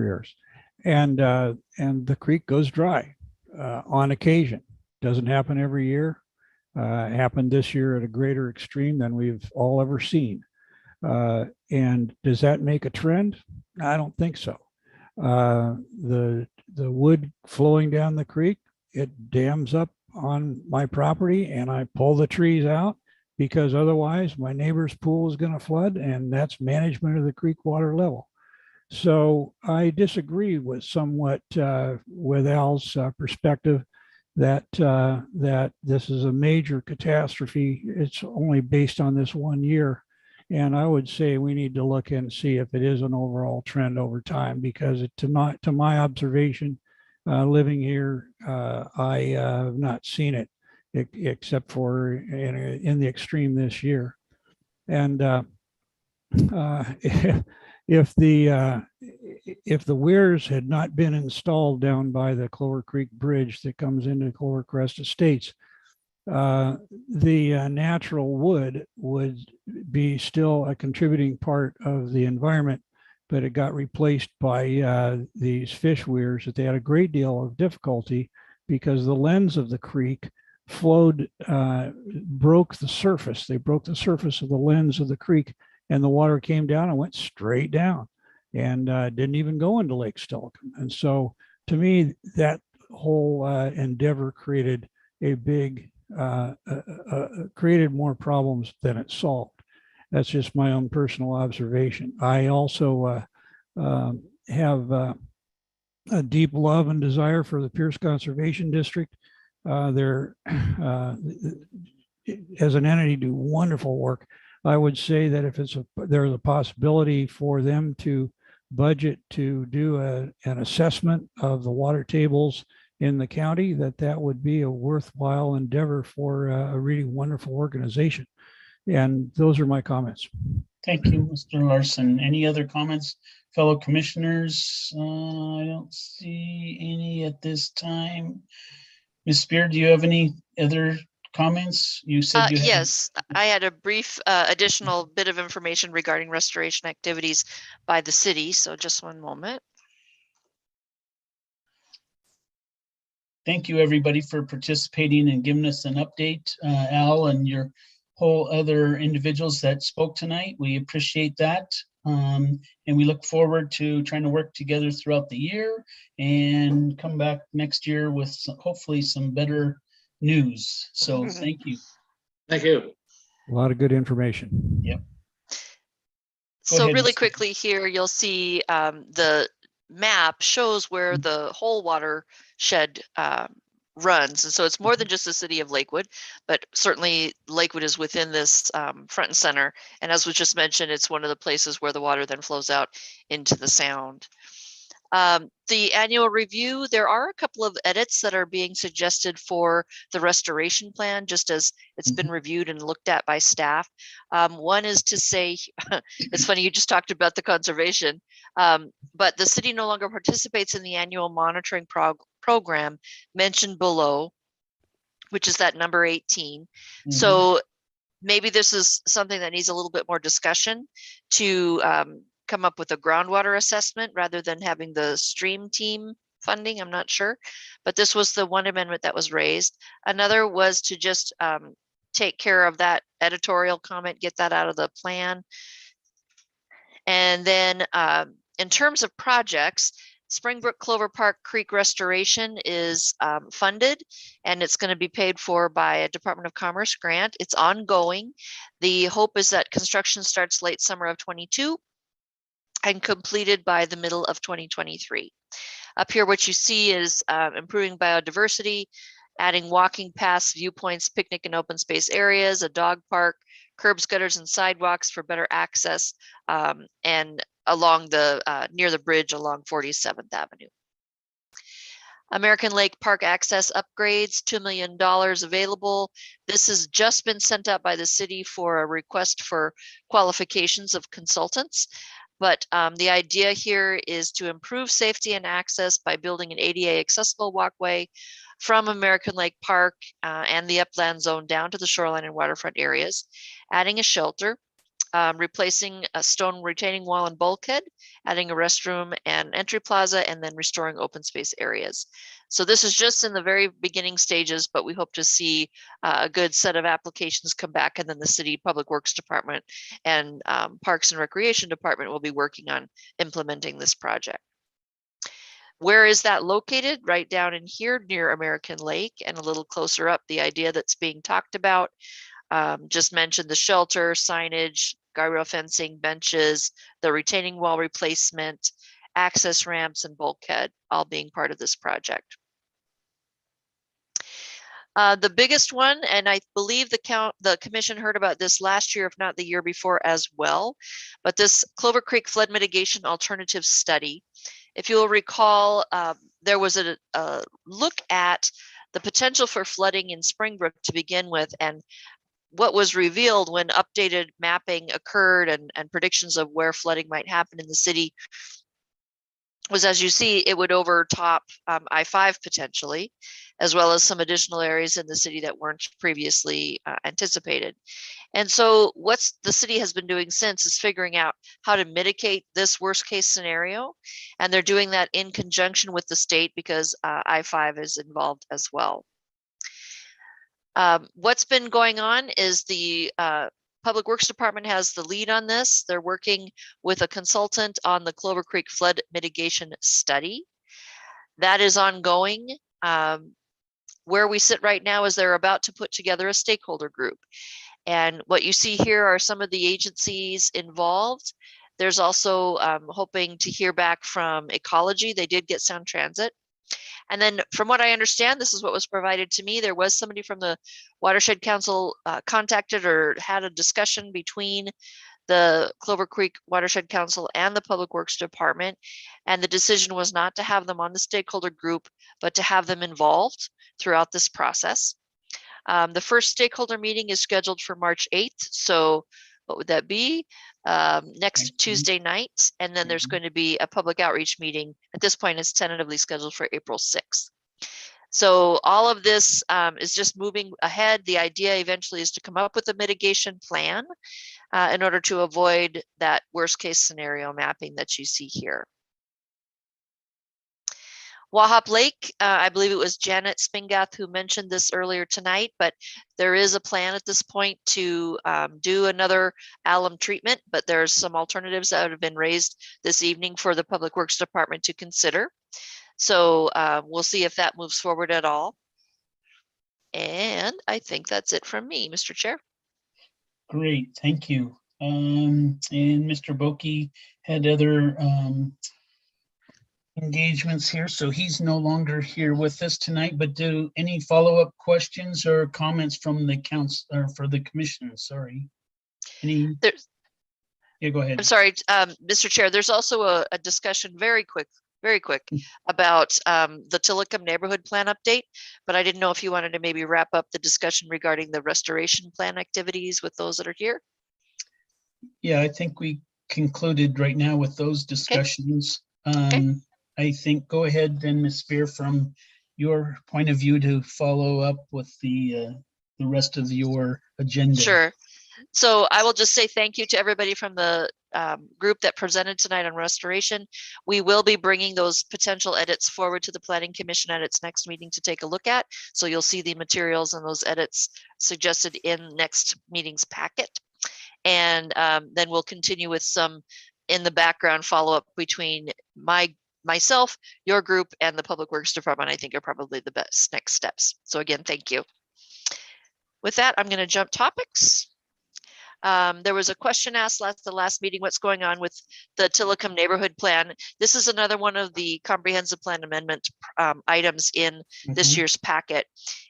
years. And the creek goes dry on occasion. Doesn't happen every year. Happened this year at a greater extreme than we've all ever seen. And does that make a trend? I don't think so. The the wood flowing down the creek, it dams up on my property and I pull the trees out because otherwise my neighbor's pool is going to flood, and that's management of the creek water level. So I disagree with somewhat with Al's perspective that that this is a major catastrophe. It's only based on this 1 year. And I would say we need to look and see if it is an overall trend over time, because to my observation, living here, I have not seen it except for in the extreme this year. And if the weirs had not been installed down by the Clover Creek Bridge that comes into Clover Crest Estates, the natural wood would be still a contributing part of the environment, but it got replaced by these fish weirs that they had a great deal of difficulty because the lens of the creek flowed, broke the surface. They broke the surface of the lens of the creek, and the water came down and went straight down and didn't even go into Lake Tilikum. And so to me, that whole endeavor created a big created more problems than it solved. That's just my own personal observation. I also have a deep love and desire for the Pierce Conservation District. They're, as an entity, do wonderful work. I would say that if there's a possibility for them to budget to do an assessment of the water tables in the county, that would be a worthwhile endeavor for a really wonderful organization. And those are my comments. Thank you, Mr. Larson. Any other comments, fellow commissioners? I don't see any at this time. Ms. Spear, do you have any other comments? You said you had. Yes, I had a brief additional bit of information regarding restoration activities by the city. So just one moment. Thank you, everybody, for participating and giving us an update. Al and your whole other individuals that spoke tonight, we appreciate that. And we look forward to trying to work together throughout the year and come back next year with hopefully some better news. So thank you. Thank you. A lot of good information. Yep. So ahead, really Mr. quickly here, you'll see the map shows where the whole watershed runs. And so it's more than just the city of Lakewood, but certainly Lakewood is within this front and center. And as was just mentioned, it's one of the places where the water then flows out into the sound. The annual review, there are a couple of edits that are being suggested for the restoration plan, just as it's been reviewed and looked at by staff. One is to say, it's funny, you just talked about the conservation, but the city no longer participates in the annual monitoring program mentioned below, which is that number 18. So maybe this is something that needs a little bit more discussion to come up with a groundwater assessment rather than having the stream team funding. I'm not sure, but this was the one amendment that was raised. Another was to just take care of that editorial comment, get that out of the plan. And then in terms of projects, Springbrook Clover Park Creek Restoration is funded, and it's going to be paid for by a Department of Commerce grant. It's ongoing. The hope is that construction starts late summer of 22 and completed by the middle of 2023. Up here, what you see is improving biodiversity, adding walking paths, viewpoints, picnic and open space areas, a dog park, curbs, gutters, and sidewalks for better access, and along the near the bridge along 47th Avenue. American Lake Park access upgrades, $2 million available. This has just been sent out by the city for a request for qualifications of consultants. But the idea here is to improve safety and access by building an ADA accessible walkway from American Lake Park and the upland zone down to the shoreline and waterfront areas, adding a shelter, replacing a stone retaining wall and bulkhead, adding a restroom and entry plaza, and then restoring open space areas. So this is just in the very beginning stages, but we hope to see a good set of applications come back, and then the City Public Works Department and Parks and Recreation Department will be working on implementing this project. Where is that located? Right down in here near American Lake, and a little closer up, the idea that's being talked about. Just mentioned the shelter, signage, guardrail fencing, benches, the retaining wall replacement, access ramps, and bulkhead, all being part of this project. The biggest one, and I believe the commission heard about this last year, if not the year before as well, but this Clover Creek Flood Mitigation Alternative Study. If you'll recall, there was a look at the potential for flooding in Springbrook to begin with, and what was revealed when updated mapping occurred and predictions of where flooding might happen in the city was, as you see, it would overtop I-5 potentially, as well as some additional areas in the city that weren't previously anticipated. And so what the city has been doing since is figuring out how to mitigate this worst case scenario. And they're doing that in conjunction with the state because I-5 is involved as well. What's been going on is the Public Works Department has the lead on this. They're working with a consultant on the Clover Creek Flood Mitigation Study. That is ongoing. Where we sit right now is they're about to put together a stakeholder group. And what you see here are some of the agencies involved. There's also hoping to hear back from Ecology. They did get Sound Transit. And then from what I understand, this is what was provided to me. There was somebody from the Watershed Council contacted or had a discussion between the Clover Creek Watershed Council and the Public Works Department. And the decision was not to have them on the stakeholder group, but to have them involved throughout this process. The first stakeholder meeting is scheduled for March 8th. So what would that be? Next Tuesday night. And then there's going to be a public outreach meeting. At this point, it's tentatively scheduled for April 6th. So all of this is just moving ahead. The idea eventually is to come up with a mitigation plan in order to avoid that worst case scenario mapping that you see here. Wahop Lake, I believe it was Janet Spingath who mentioned this earlier tonight, but there is a plan at this point to do another alum treatment, but there's some alternatives that have been raised this evening for the Public Works Department to consider. So we'll see if that moves forward at all. And I think that's it from me, Mr. Chair. Great, thank you. And Mr. Boki had other engagements here, so he's no longer here with us tonight, but do any follow-up questions or comments from the council or for the commission? Sorry. Yeah, go ahead. I'm sorry, Mr. Chair, there's also a discussion very quick about the Tilikum neighborhood plan update, but I didn't know if you wanted to maybe wrap up the discussion regarding the restoration plan activities with those that are here. Yeah, I think we concluded right now with those discussions. Okay. I think go ahead then, Ms. Spear, from your point of view to follow up with the rest of your agenda. Sure. So I will just say thank you to everybody from the group that presented tonight on restoration. We will be bringing those potential edits forward to the Planning Commission at its next meeting to take a look at. So you'll see the materials and those edits suggested in next meeting's packet. And then we'll continue with some in the background follow-up between myself, your group, and the Public Works Department. I think are probably the best next steps. So again, thank you. With that, I'm going to jump topics. There was a question asked at the last meeting, what's going on with the Tilikum neighborhood plan? This is another one of the comprehensive plan amendment items in this year's packet.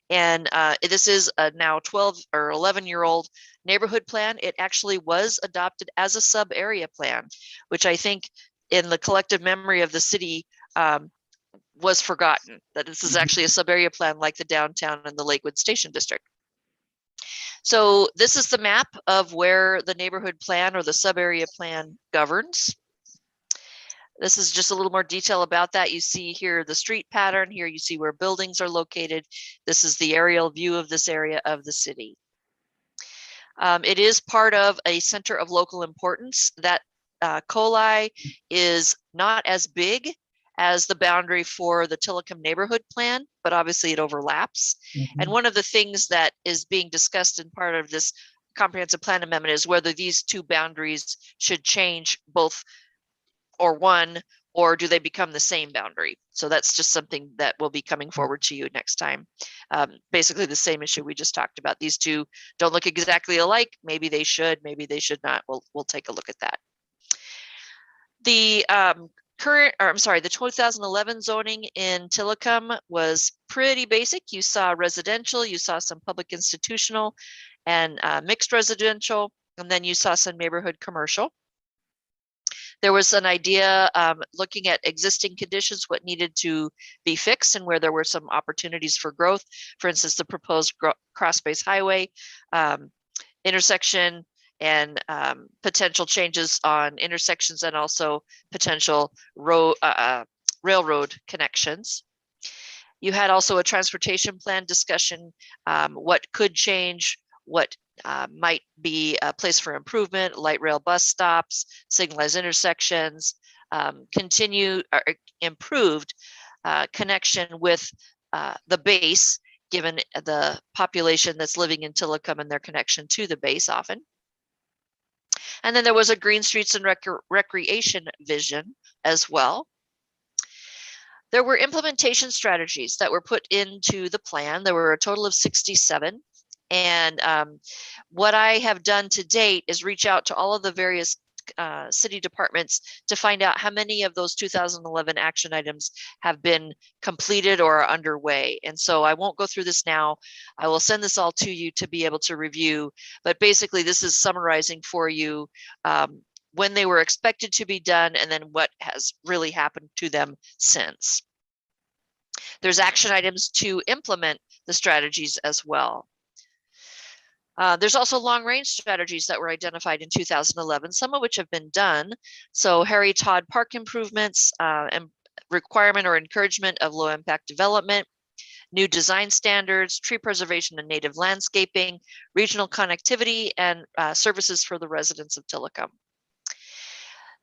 And this is a now 12 or 11-year-old neighborhood plan. It actually was adopted as a sub area plan, which I think in the collective memory of the city was forgotten, that this is actually a sub area plan like the downtown and the Lakewood Station District. So this is the map of where the neighborhood plan or the sub area plan governs. This is just a little more detail about that. You see here the street pattern. Here you see where buildings are located. This is the aerial view of this area of the city. It is part of a center of local importance. That Coli is not as big as the boundary for the Tilikum neighborhood plan, but obviously it overlaps. And one of the things that is being discussed in part of this comprehensive plan amendment is whether these two boundaries should change both, or one, or do they become the same boundary? So that's just something that will be coming forward to you next time. Basically the same issue we just talked about. These two don't look exactly alike. Maybe they should, maybe they should not. We'll take a look at that. The the 2011 zoning in Tilikum was pretty basic. You saw residential, you saw some public institutional and mixed residential, and then you saw some neighborhood commercial. There was an idea looking at existing conditions, what needed to be fixed and where there were some opportunities for growth. For instance, the proposed cross-space highway intersection and potential changes on intersections and also potential railroad connections. You had also a transportation plan discussion, what could change, what might be a place for improvement, light rail bus stops, signalized intersections, improved connection with the base, given the population that's living in Tilikum and their connection to the base often. And then there was a green streets and recreation vision as well. There were implementation strategies that were put into the plan. There were a total of 67. And what I have done to date is reach out to all of the various city departments to find out how many of those 2011 action items have been completed or are underway. And so I won't go through this now. I will send this all to you to be able to review. But basically, this is summarizing for you when they were expected to be done and then what has really happened to them since. There's action items to implement the strategies as well. There's also long range strategies that were identified in 2011, some of which have been done. So Harry Todd Park improvements and requirement or encouragement of low impact development, new design standards, tree preservation and native landscaping, regional connectivity, and services for the residents of Tilikum.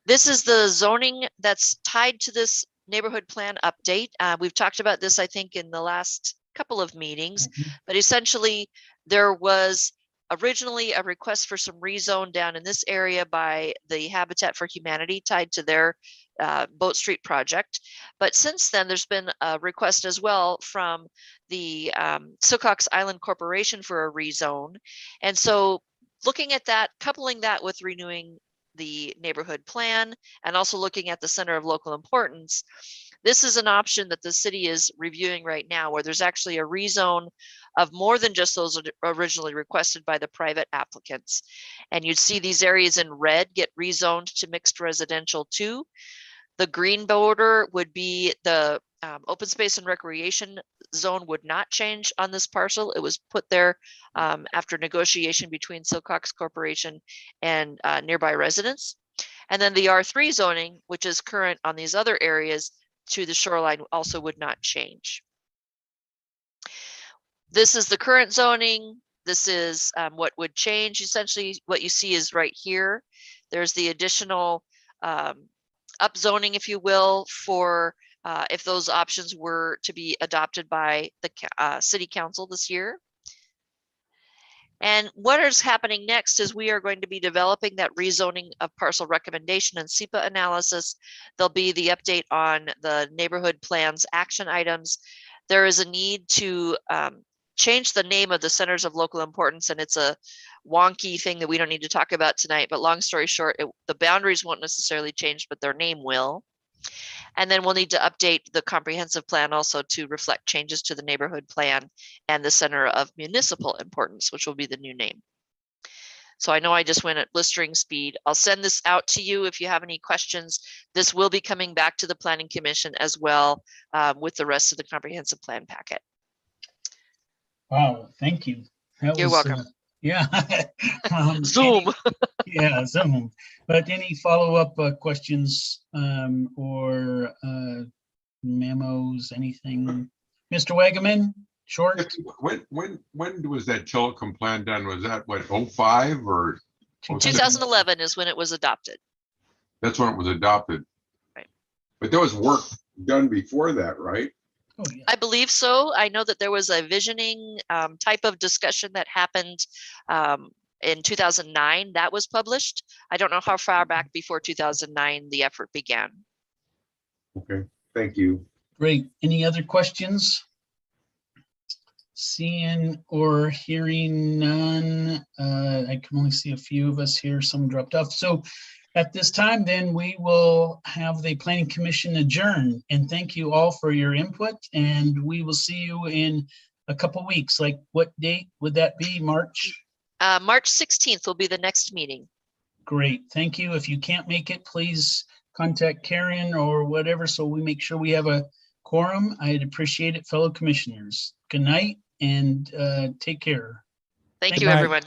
This is the zoning that's tied to this neighborhood plan update. We've talked about this, I think, in the last couple of meetings, but essentially there was originally a request for some rezone down in this area by the Habitat for Humanity tied to their Boat Street project. But since then, there's been a request as well from the Silcox Island Corporation for a rezone. And so looking at that, coupling that with renewing the neighborhood plan and also looking at the center of local importance, this is an option that the city is reviewing right now, where there's actually a rezone of more than just those originally requested by the private applicants. And you'd see these areas in red get rezoned to mixed residential too. The green border would be the open space and recreation zone would not change on this parcel. It was put there after negotiation between Silcox Corporation and nearby residents. And then the R3 zoning, which is current on these other areas to the shoreline, also would not change. This is the current zoning. This is what would change. Essentially, what you see is right here. There's the additional upzoning, if you will, for if those options were to be adopted by the city council this year. And what is happening next is we are going to be developing that rezoning of parcel recommendation and SEPA analysis. There'll be the update on the neighborhood plans action items. There is a need to change the name of the centers of local importance, and it's a wonky thing that we don't need to talk about tonight, but long story short, the boundaries won't necessarily change, but their name will. And then we'll need to update the comprehensive plan also to reflect changes to the neighborhood plan and the center of municipal importance, which will be the new name. So I know I just went at blistering speed. I'll send this out to you if you have any questions. This will be coming back to the Planning Commission as well with the rest of the comprehensive plan packet. Wow, thank you. You're welcome. Yeah. Zoom. Yeah, Zoom. But any follow-up questions or memos, anything? Mr. Wagaman, short? When was that Tilikum plan done? Was that what, 05 or? 2011 is when it was adopted. That's when it was adopted. Right. But there was work done before that, right? Oh, yeah. I believe so. I know that there was a visioning type of discussion that happened in 2009 that was published. I don't know how far back before 2009 the effort began. Okay, thank you. Great. Any other questions? Seeing or hearing none, I can only see a few of us here, some dropped off. So at this time, then we will have the Planning Commission adjourn. And thank you all for your input. And we will see you in a couple weeks. Like what date would that be? March? March 16th will be the next meeting. Great. Thank you. If you can't make it, please contact Karen or whatever, so we make sure we have a quorum. I'd appreciate it, fellow commissioners. Good night and take care. Thank Good you, night. everyone.